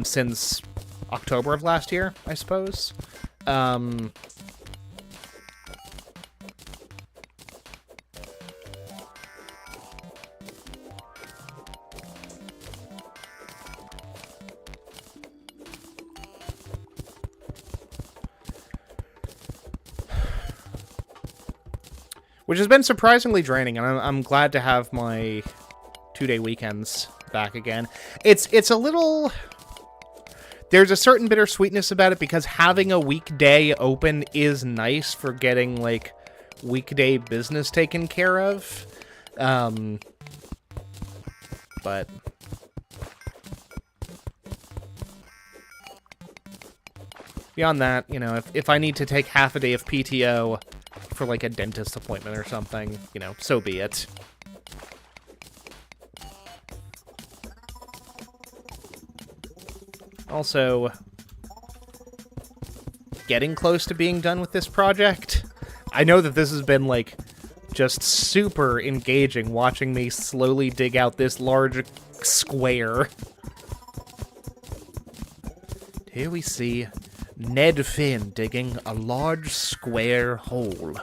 since October of last year, I suppose. Which has been surprisingly draining, and I'm glad to have my 2-day weekends back again. It's a little... There's a certain bittersweetness about it, because having a weekday open is nice for getting, like, weekday business taken care of. But... beyond that, if I need to take half a day of PTO for, like, a dentist appointment or something, so be it. Also, getting close to being done with this project. I know that this has been, like, just super engaging, watching me slowly dig out this large square. Here we see Ned Finn digging a large square hole.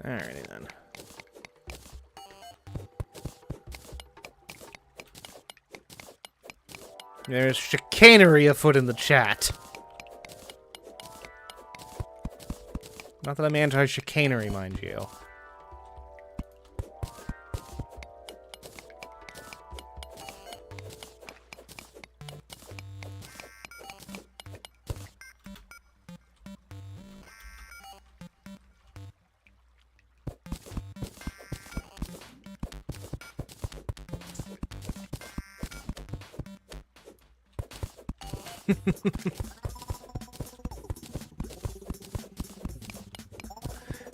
Alrighty then. There's chicanery afoot in the chat. Not that I'm anti-chicanery, mind you.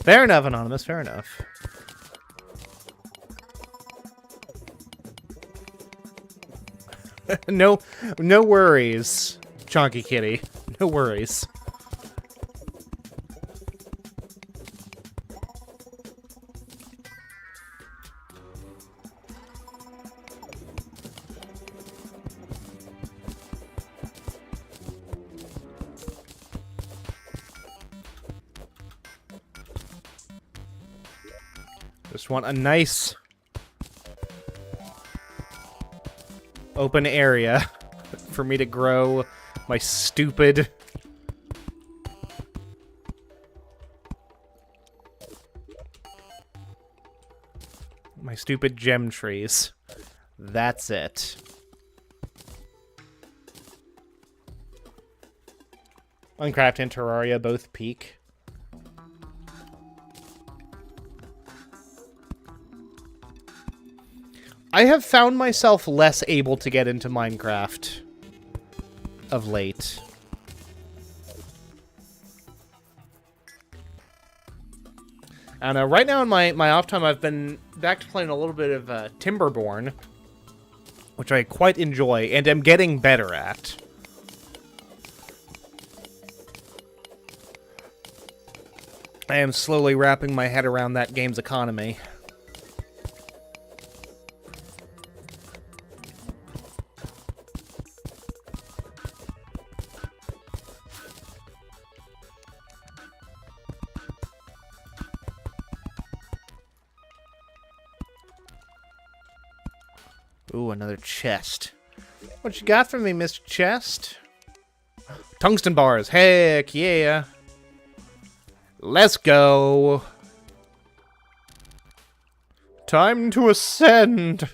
Fair enough, Anonymous, fair enough. No worries, Chonky Kitty. No worries. Just want a nice open area for me to grow my stupid gem trees. That's it. Minecraft and Terraria both peak. I have found myself less able to get into Minecraft of late. And right now in my off time, I've been back to playing a little bit of Timberborn, which I quite enjoy and am getting better at. I am slowly wrapping my head around that game's economy. Ooh, another chest. What you got for me, Mr. Chest? Tungsten bars. Heck yeah. Let's go. Time to ascend.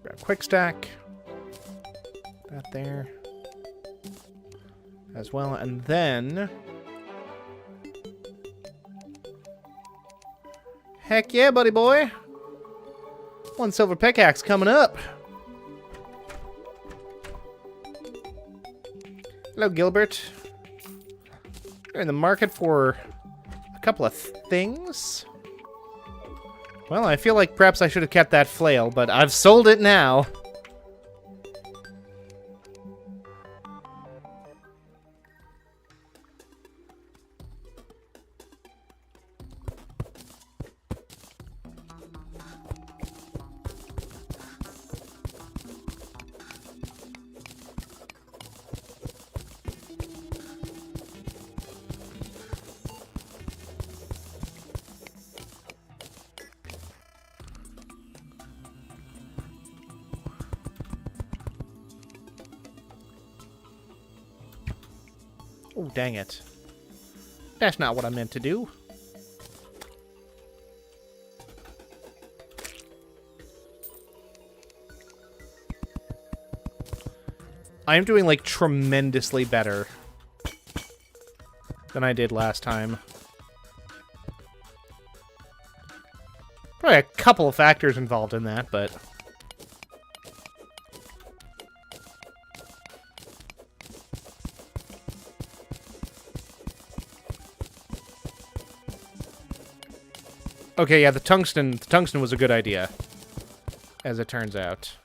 Grab quick stack. That there. As well, and then... Heck yeah, buddy boy. One silver pickaxe coming up. Hello, Gilbert. You're in the market for a couple of things. Well, I feel like perhaps I should have kept that flail, but I've sold it now. Oh, dang it. That's not what I meant to do. I am doing, like, tremendously better than I did last time. Probably a couple of factors involved in that, but... Okay, yeah, the tungsten was a good idea, as it turns out.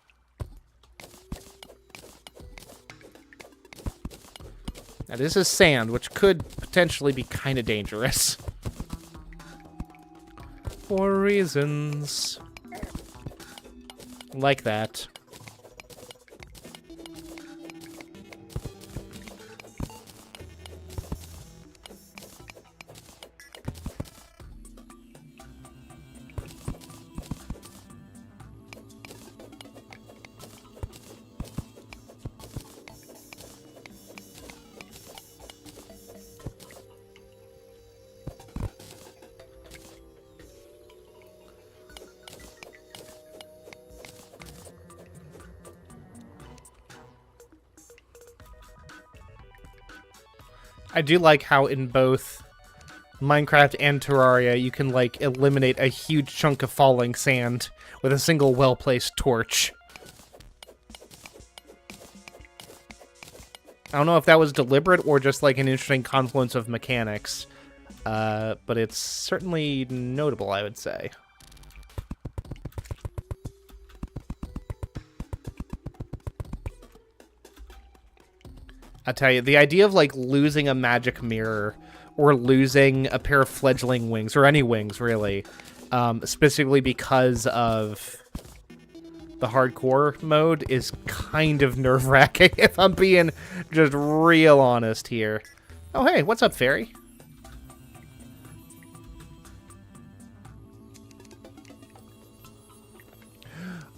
Now, this is sand, which could potentially be kind of dangerous. For reasons like that. I do like how in both Minecraft and Terraria you can, like, eliminate a huge chunk of falling sand with a single well-placed torch. I don't know if that was deliberate or just, like, an interesting confluence of mechanics, but it's certainly notable, I would say. I tell you, the idea of, like, losing a magic mirror or losing a pair of fledgling wings, or any wings, really, specifically because of the hardcore mode, is kind of nerve-wracking, if I'm being just real honest here. Oh, hey, what's up, fairy?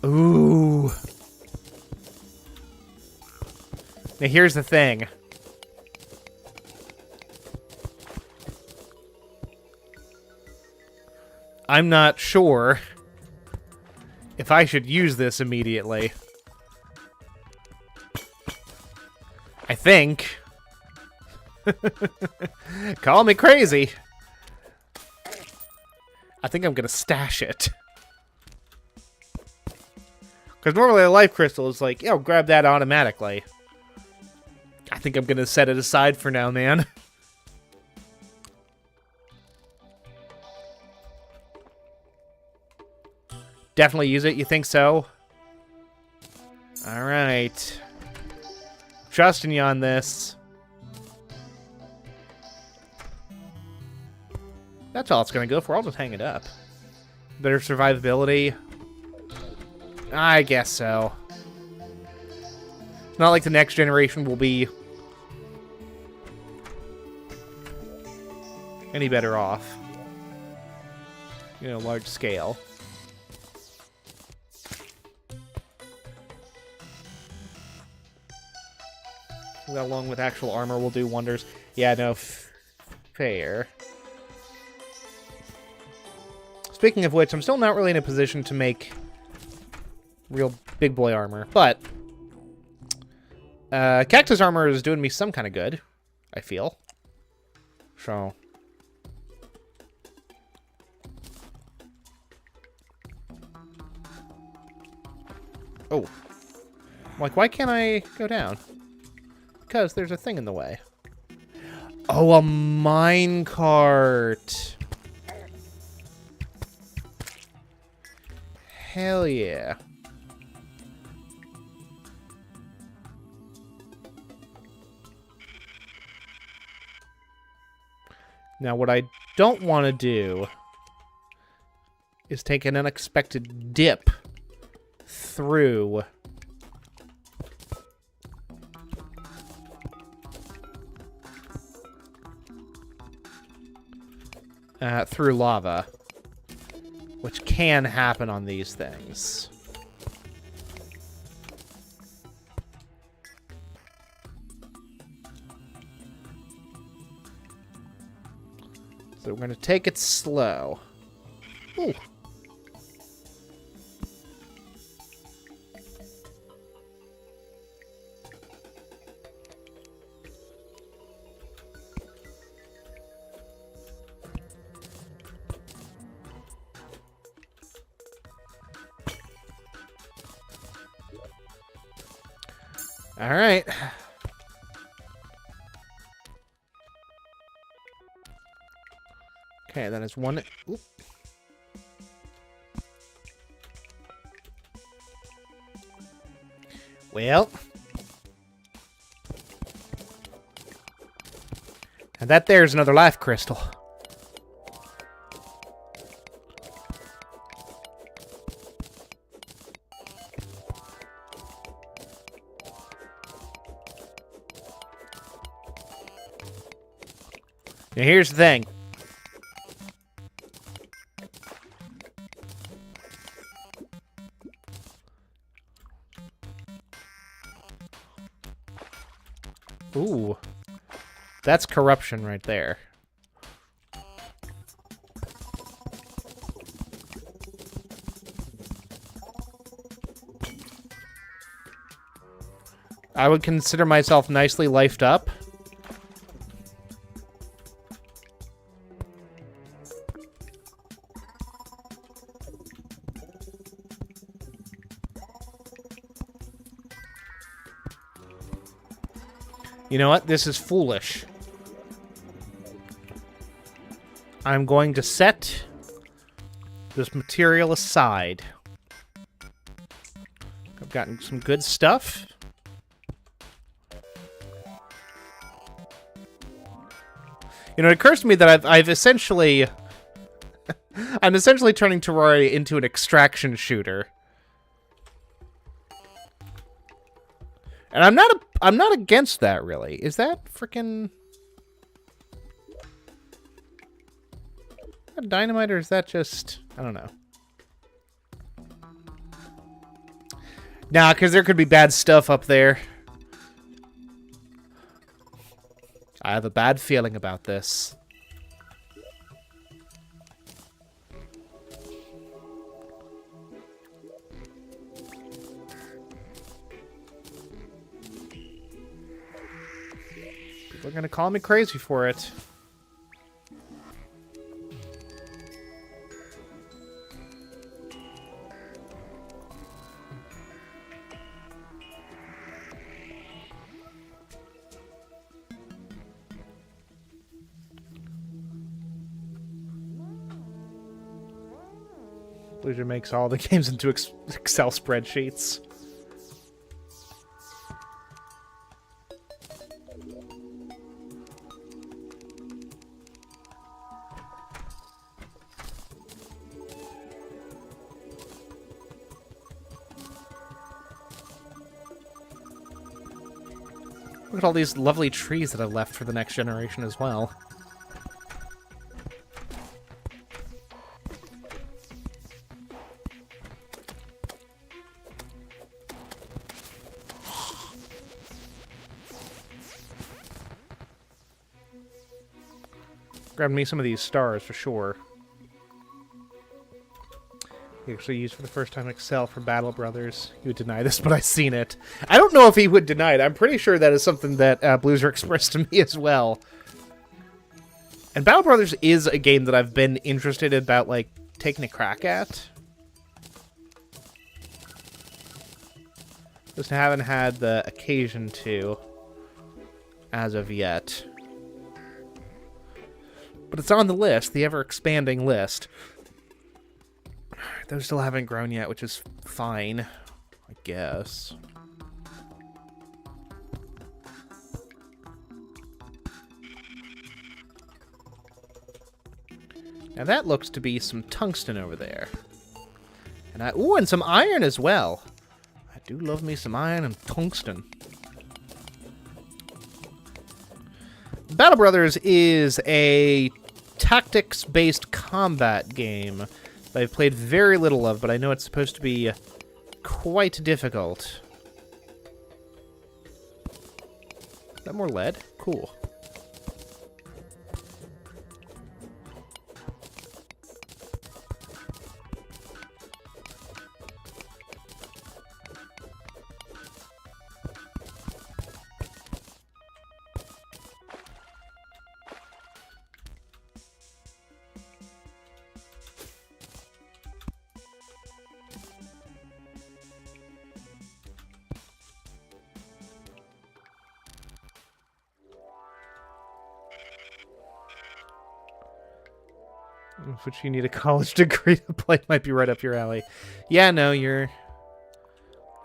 Ooh. Now, here's the thing. I'm not sure if I should use this immediately. I think Call me crazy. I think I'm gonna stash it. Because normally a life crystal is like, yo, grab that automatically. I think I'm gonna set it aside for now, man. Definitely use it, you think so? Alright. Trusting you on this. That's all it's gonna go for. I'll just hang it up. Better survivability. I guess so. It's not like the next generation will be any better off. You know, large scale. That along with actual armor will do wonders. Yeah, no, fair. Speaking of which, I'm still not really in a position to make real big boy armor, but cactus armor is doing me some kind of good, I feel. So oh, like, why can't I go down? Because there's a thing in the way. Oh, a minecart. Hell yeah. Now, what I don't want to do is take an unexpected dip through through lava, which can happen on these things. So we're going to take it slow. Ooh. All right. Okay, that is one. Oop. Well. And that there's another life crystal. Now here's the thing. Ooh. That's corruption right there. I would consider myself nicely lifed up. You know what? This is foolish. I'm going to set this material aside. I've gotten some good stuff. You know, it occurs to me that I've essentially... I'm essentially turning Terraria into an extraction shooter. And I'm not against that, really. Is that frickin' dynamite, or is that just... I don't know. Nah, because there could be bad stuff up there. I have a bad feeling about this. They're gonna call me crazy for it. Blizzard makes all the games into Excel spreadsheets. Look at all these lovely trees that I've left for the next generation as well. Grab me some of these stars for sure. He actually used for the first time Excel for Battle Brothers. He would deny this, but I've seen it. I don't know if he would deny it. I'm pretty sure that is something that Blueser expressed to me as well. And Battle Brothers is a game that I've been interested about, like, taking a crack at. Just haven't had the occasion to as of yet. But it's on the list, the ever-expanding list. Those still haven't grown yet, which is fine, I guess. Now that looks to be some tungsten over there. And and some iron as well. I do love me some iron and tungsten. Battle Brothers is a tactics-based combat game that I've played very little of, but I know it's supposed to be quite difficult. Is that more lead? Cool. Which you need a college degree to play might be right up your alley. Yeah, no, you're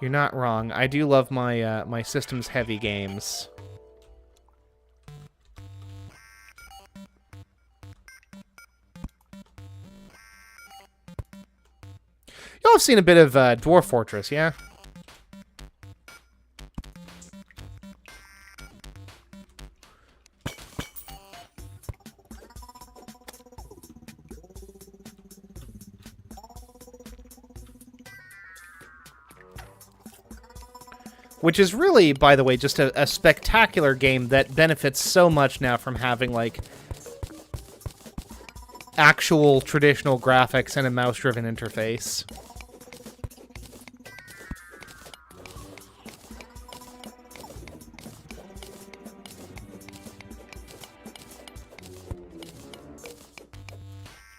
not wrong. I do love my my systems heavy games. Y'all have seen a bit of Dwarf Fortress, yeah? Which is really, by the way, just a spectacular game that benefits so much now from having, like, actual traditional graphics and a mouse-driven interface.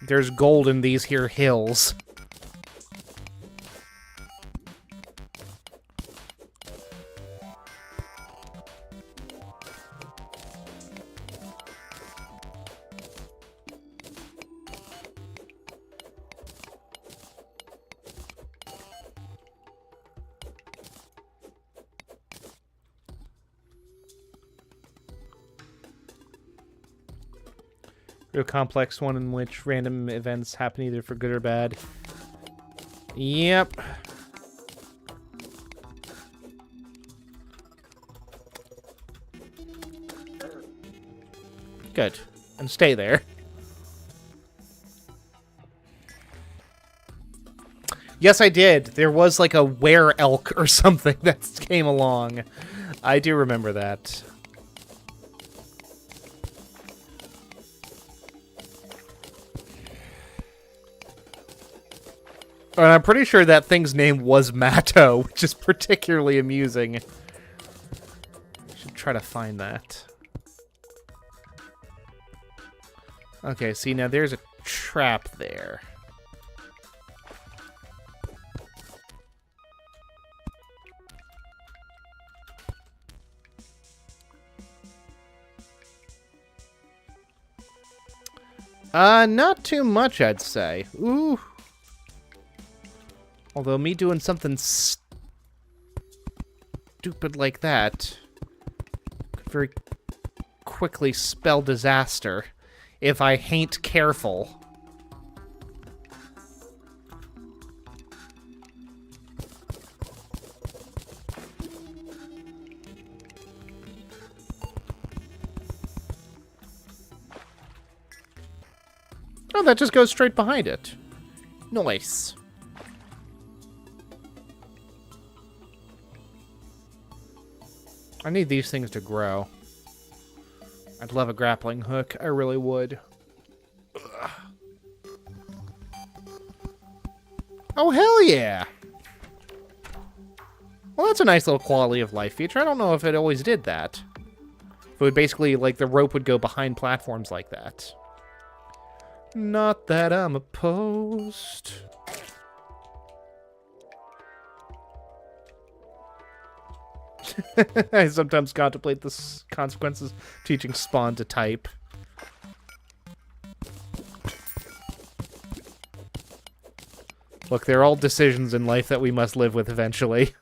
There's gold in these here hills. Real complex one in which random events happen either for good or bad. Yep. Good. And stay there. Yes, I did. There was like a were-elk or something that came along. I do remember that. And I'm pretty sure that thing's name was Matto, which is particularly amusing. I should try to find that. Okay, see, now there's a trap there. Not too much, I'd say. Ooh. Although me doing something stupid like that could very quickly spell disaster if I ain't careful. Oh, that just goes straight behind it. Nice. I need these things to grow. I'd love a grappling hook. I really would. Ugh. Oh, hell yeah! Well, that's a nice little quality of life feature. I don't know if it always did that. If it would basically, like, the rope would go behind platforms like that. Not that I'm opposed. I sometimes contemplate the consequences of teaching Spawn to type. Look, they're all decisions in life that we must live with eventually.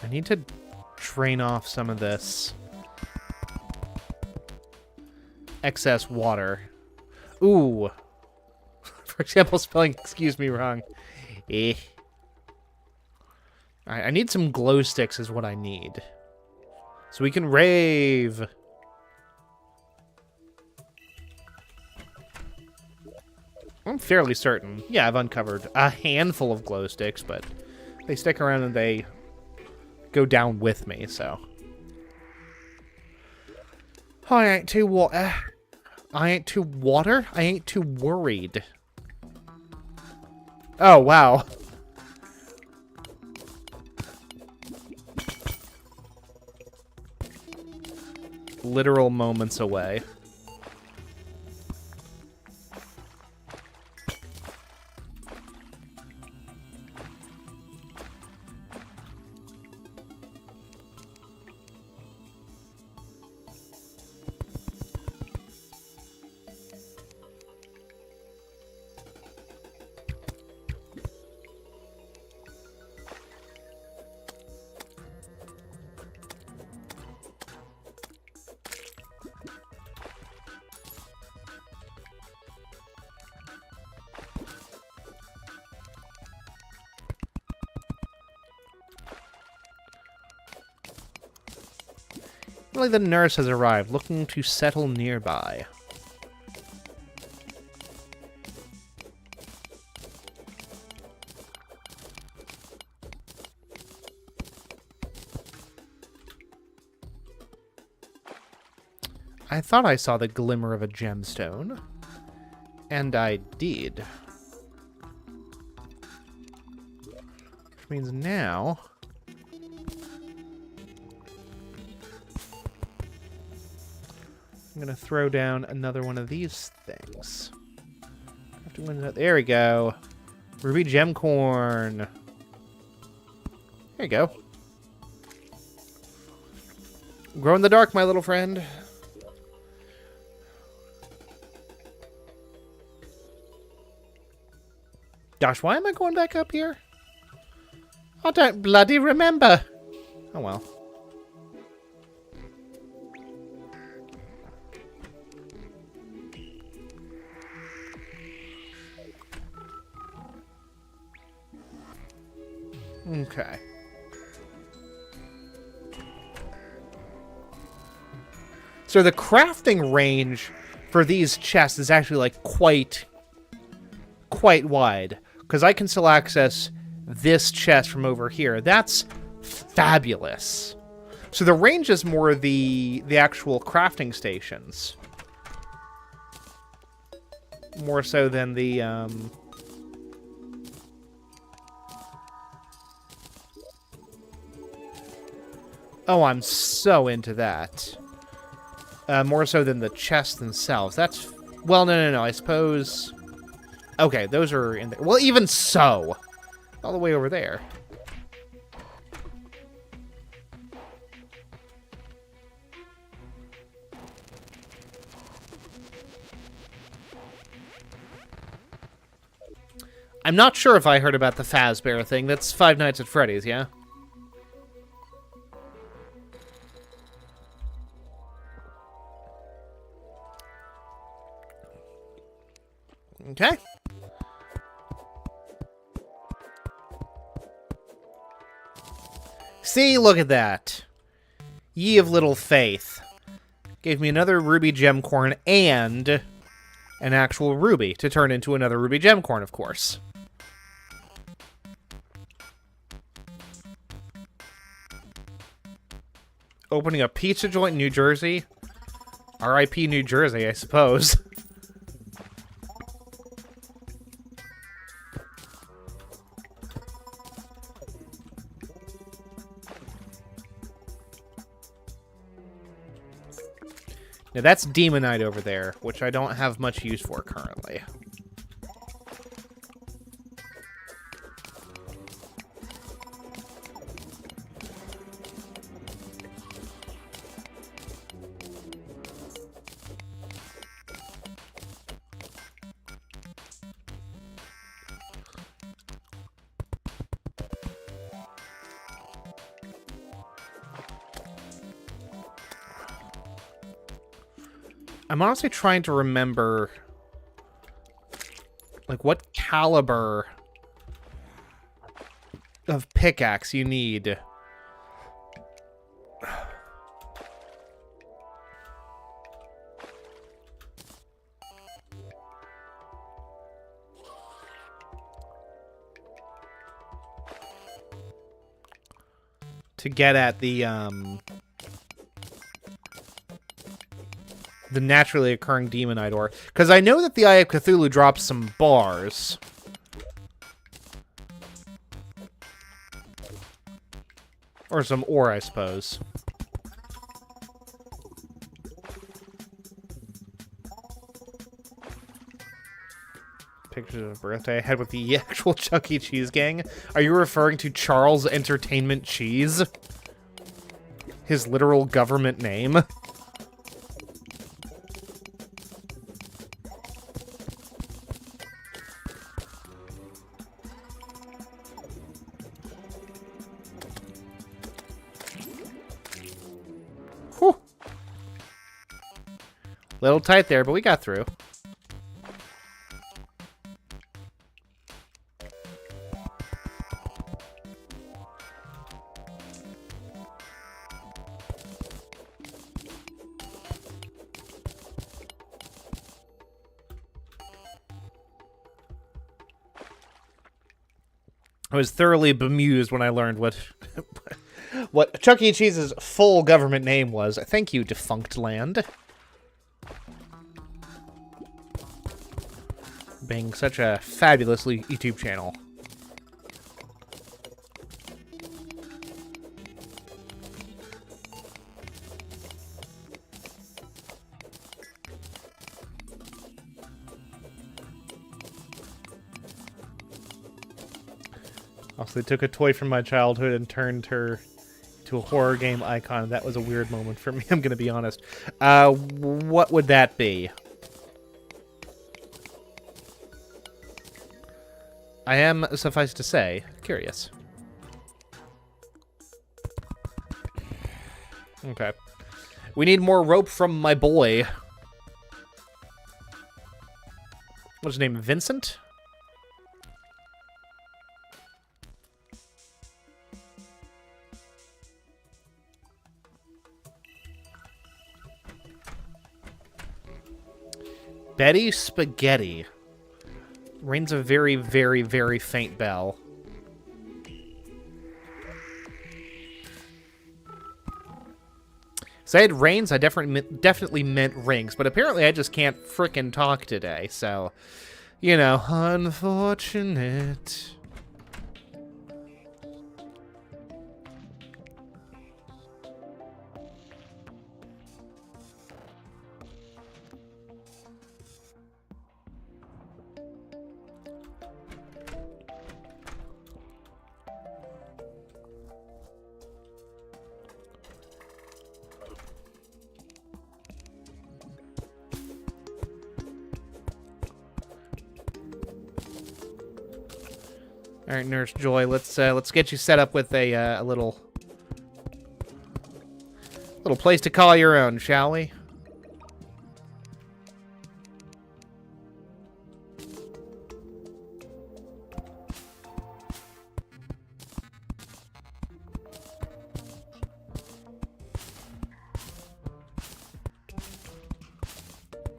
I need to drain off some of this excess water. Ooh. For example, spelling excuse me wrong. Eh. Alright, I need some glow sticks is what I need. So we can rave. I'm fairly certain. Yeah, I've uncovered a handful of glow sticks, but they stick around and they go down with me, so. I ain't too water. I ain't too water? I ain't too worried. Oh, wow. Literal moments away. Like the nurse has arrived, looking to settle nearby. I thought I saw the glimmer of a gemstone. And I did. Which means now I'm going to throw down another one of these things. Have to win that. There we go. Ruby Gemcorn. There you go. Grow in the dark, my little friend. Gosh, why am I going back up here? I don't bloody remember. Oh well. Okay. So the crafting range for these chests is actually, like, quite wide. Because I can still access this chest from over here. That's fabulous. So the range is more the actual crafting stations. More so than the, Oh, I'm so into that. More so than the chests themselves. That's... Well, no. I suppose... Okay, those are in there. Well, even so. All the way over there. I'm not sure if I heard about the Fazbear thing. That's Five Nights at Freddy's, yeah? Okay. See, look at that. Ye of little faith. Gave me another ruby gemcorn and an actual ruby to turn into another ruby gemcorn, of course. Opening a pizza joint in New Jersey? R.I.P. New Jersey, I suppose. Now that's Demonite over there, which I don't have much use for currently. I'm honestly trying to remember, like, what caliber of pickaxe you need. To get at the naturally occurring demonite ore. Because I know that the Eye of Cthulhu drops some bars. Or some ore, I suppose. Pictures of a birthday I had with the actual Chuck E. Cheese gang. Are you referring to Charles Entertainment Cheese? His literal government name? Whew. Little tight there, but we got through. I was thoroughly bemused when I learned what Chuck E. Cheese's full government name was. Thank you, defunct land. Being such a fabulous YouTube channel. Also, they took a toy from my childhood and turned her to a horror game icon. That was a weird moment for me, I'm going to be honest. What would that be? I am, suffice to say, curious. Okay. We need more rope from my boy. What's his name? Vincent? Betty Spaghetti. Rings a very, very, very faint bell. So I had rains, I definitely meant rings, but apparently I just can't frickin' talk today, so, you know, unfortunate. All right, Nurse Joy, let's get you set up with a little place to call your own, shall we?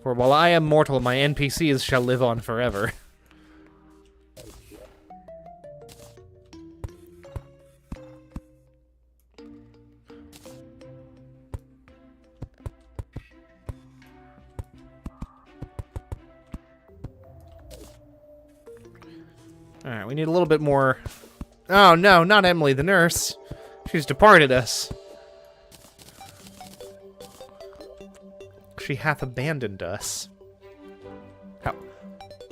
For while I am mortal, my NPCs shall live on forever. Alright, we need a little bit more... Oh, no, not Emily, the nurse. She's departed us. She hath abandoned us. How?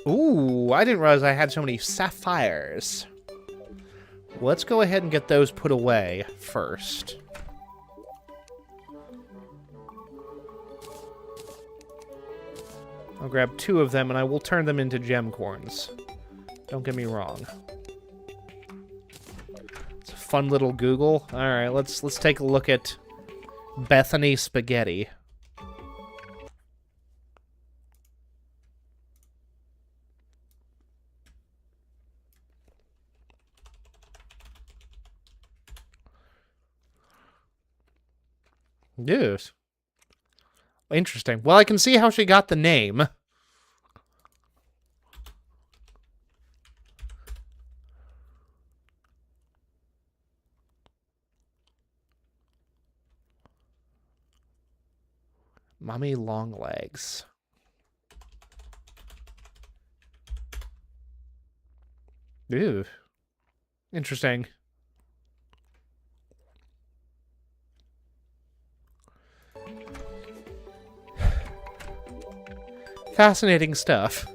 Ooh, I didn't realize I had so many sapphires. Let's go ahead and get those put away first. I'll grab 2 of them and I will turn them into gemcorns. Don't get me wrong. It's a fun little Google. Alright, let's take a look at Bethany Spaghetti. Yes. Interesting. Well, I can see how she got the name. Mommy Longlegs. Ew. Interesting. Fascinating stuff.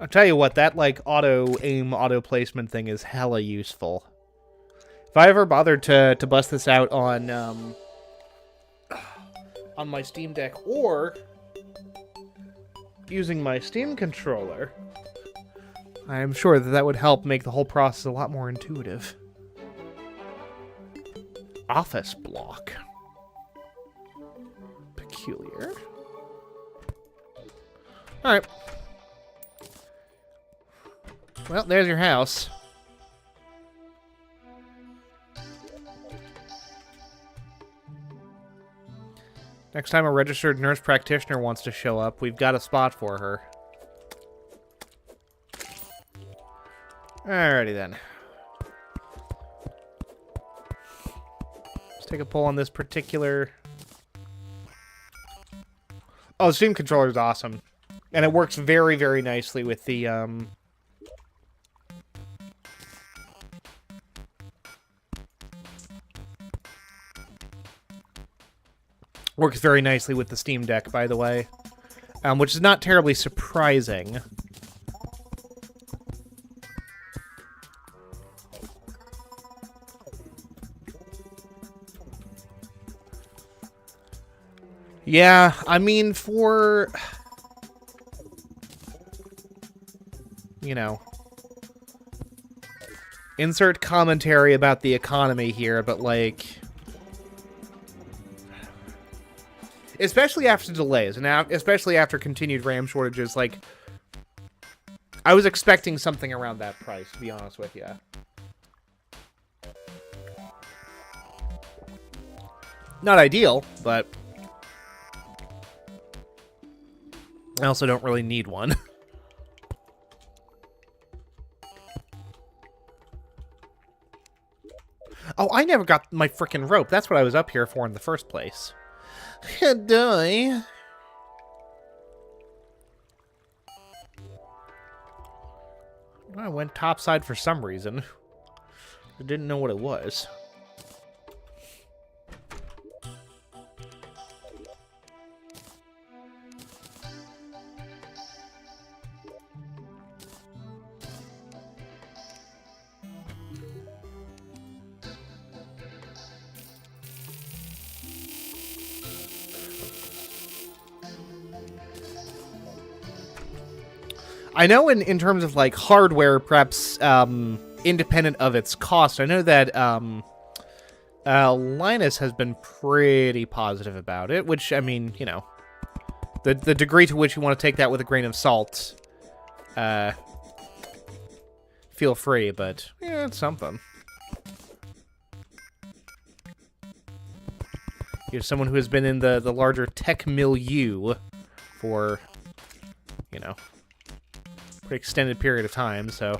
I'll tell you what, that, like, auto-aim, auto-placement thing is hella useful. If I ever bothered to bust this out on my Steam Deck, or using my Steam controller, I am sure that that would help make the whole process a lot more intuitive. Office block. Peculiar. Alright. Well, there's your house. Next time a registered nurse practitioner wants to show up, we've got a spot for her. Alrighty then. Let's take a pull on this particular... Oh, the Steam controller is awesome. And it works very, very nicely with the, Works very nicely with the Steam Deck, by the way. Which is not terribly surprising. Yeah, I mean, for... You know... insert commentary about the economy here, but like, especially after delays, and now especially after continued RAM shortages, like, I was expecting something around that price, to be honest with you. Not ideal, but I also don't really need one. Oh, I never got my frickin' rope. That's what I was up here for in the first place. Die. I went topside for some reason. I didn't know what it was. I know in terms of, like, hardware, perhaps, independent of its cost, I know that, Linus has been pretty positive about it, which, I mean, you know, the degree to which you want to take that with a grain of salt, feel free, but, yeah, it's something. You're someone who has been in the larger tech milieu for, you know, pretty extended period of time, so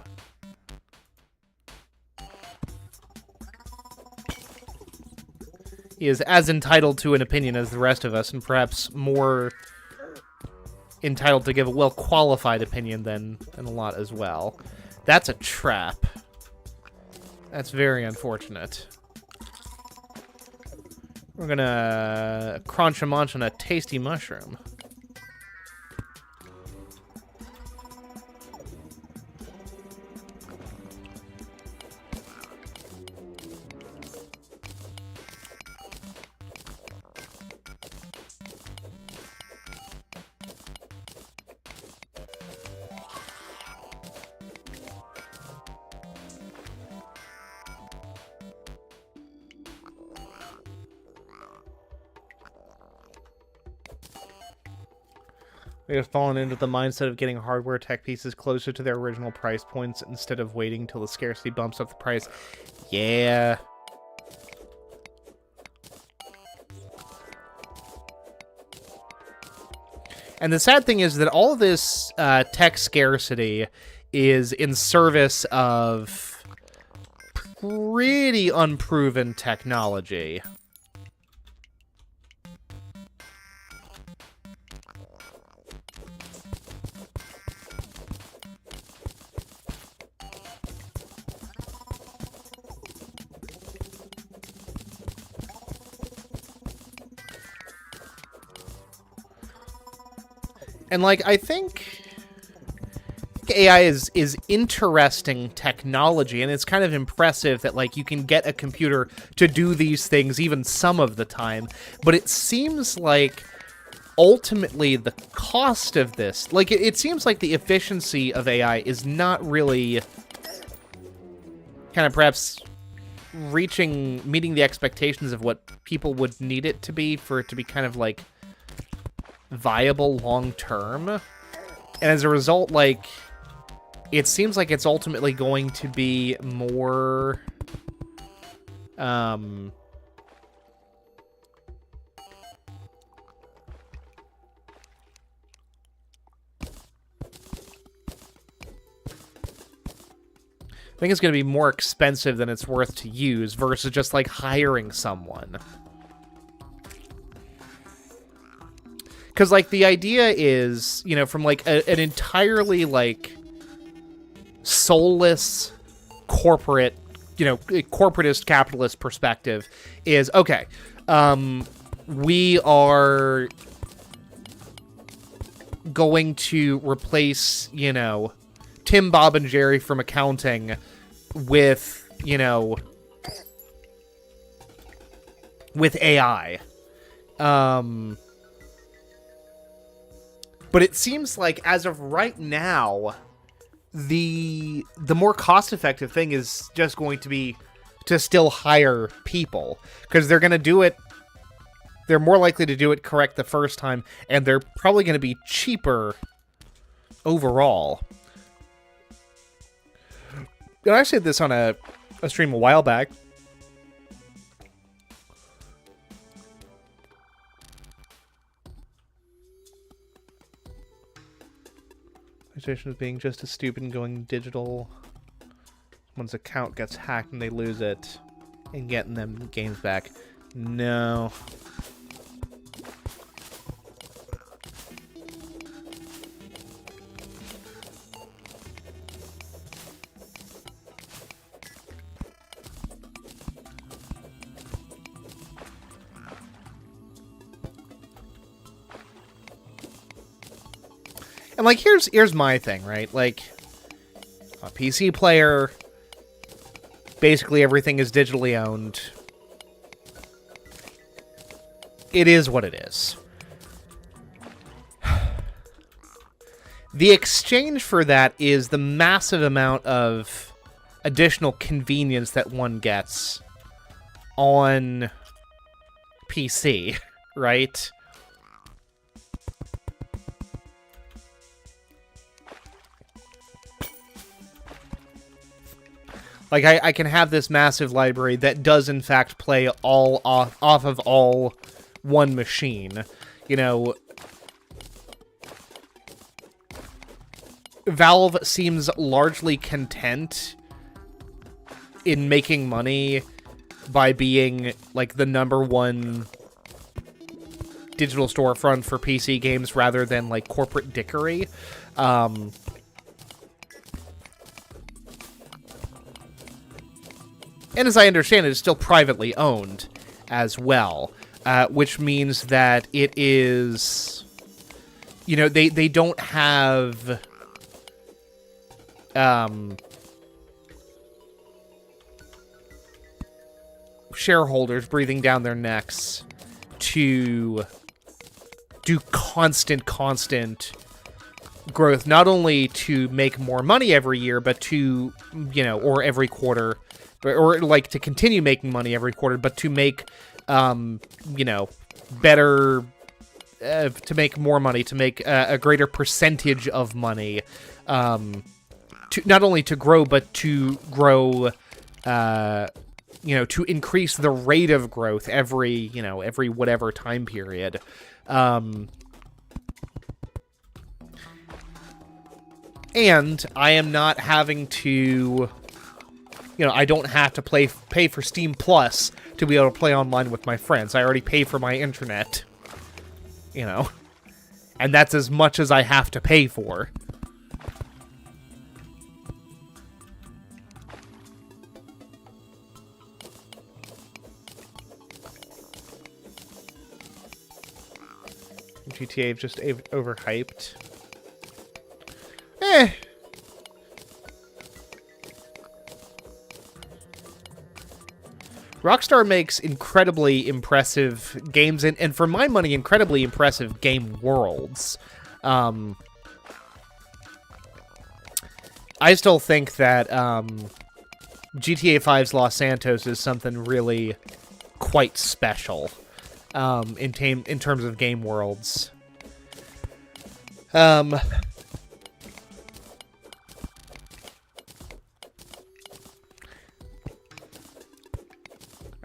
he is as entitled to an opinion as the rest of us, and perhaps more entitled to give a well-qualified opinion than a lot as well. That's a trap. That's very unfortunate. We're gonna crunch a munch on a tasty mushroom. We have fallen into the mindset of getting hardware tech pieces closer to their original price points instead of waiting till the scarcity bumps up the price. Yeah. And the sad thing is that all of this tech scarcity is in service of pretty unproven technology. And, like, I think AI is interesting technology, and it's kind of impressive that, like, you can get a computer to do these things even some of the time, but it seems like ultimately the cost of this, like, it seems like the efficiency of AI is not really kind of perhaps meeting the expectations of what people would need it to be for it to be kind of, like, viable long term. And as a result, like, it seems like it's ultimately going to be more I think it's going to be more expensive than it's worth to use versus just, like, hiring someone. Because, like, the idea is, you know, from, like, an entirely, like, soulless corporate, you know, corporatist capitalist perspective is, okay, we are going to replace, you know, Tim, Bob, and Jerry from accounting with, you know, with AI. But it seems like, as of right now, the more cost-effective thing is just going to be to still hire people, because they're going to do it. They're more likely to do it correct the first time, and they're probably going to be cheaper overall. And I said this on a stream a while back. PlayStation is being just as stupid and going digital. One's account gets hacked and they lose it, and getting them games back. No. And, like, here's my thing, right? Like, a PC player, basically everything is digitally owned. It is what it is. The exchange for that is the massive amount of additional convenience that one gets on PC, right? Like, I can have this massive library that does, in fact, play all off of all one machine. You know, Valve seems largely content in making money by being, like, the #1 digital storefront for PC games rather than, like, corporate dickery. And as I understand it, it's still privately owned as well, which means that it is, you know, they don't have shareholders breathing down their necks to do constant growth, not only to make more money every year, but to, you know, or every quarter, or like to continue making money every quarter, but to make, you know, better, to make more money, to make a greater percentage of money, to not only to grow, but to grow, you know, to increase the rate of growth every, you know, every whatever time period. And I am not having to, you know, I don't have to pay for Steam Plus to be able to play online with my friends. I already pay for my internet, you know, and that's as much as I have to pay for. GTA just overhyped. Rockstar makes incredibly impressive games, and for my money, incredibly impressive game worlds. I still think that GTA 5's Los Santos is something really quite special in terms of game worlds. I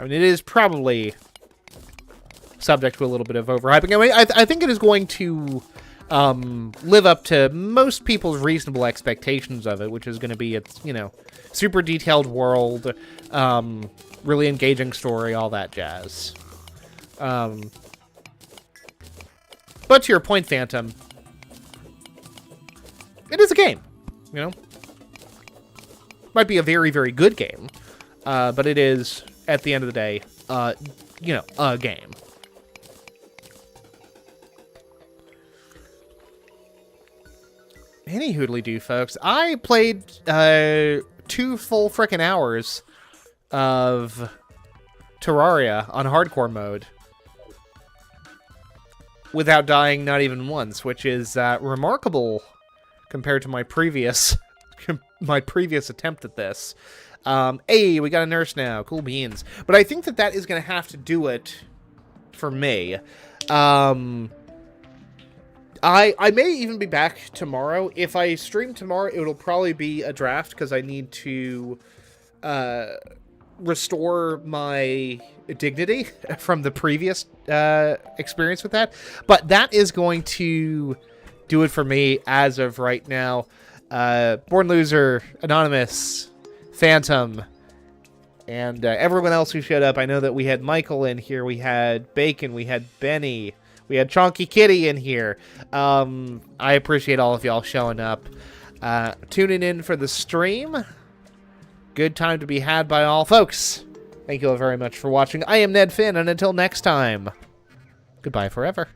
mean, it is probably subject to a little bit of overhyping. I mean, I think it is going to live up to most people's reasonable expectations of it, which is going to be its, you know, super detailed world, really engaging story, all that jazz. But to your point, Phantom, it is a game, you know? Might be a very, very good game, but it is, at the end of the day, you know, a game. Any hoodly-doo, folks. I played 2 full frickin' hours of Terraria on hardcore mode without dying not even once, which is remarkable compared to my previous my previous attempt at this. Hey, we got a nurse now. Cool beans. But I think that is going to have to do it for me. I may even be back tomorrow. If I stream tomorrow, it'll probably be a draft because I need to restore my dignity from the previous experience with that. But that is going to do it for me as of right now. Born Loser, Anonymous, Phantom, and everyone else who showed up. I know that we had Michael in here, we had Bacon, we had Benny, we had Chonky Kitty in here. I appreciate all of y'all showing up, tuning in for the stream. Good time to be had by all folks. Thank you all very much for watching. I am Ned Finn, and until next time, goodbye forever.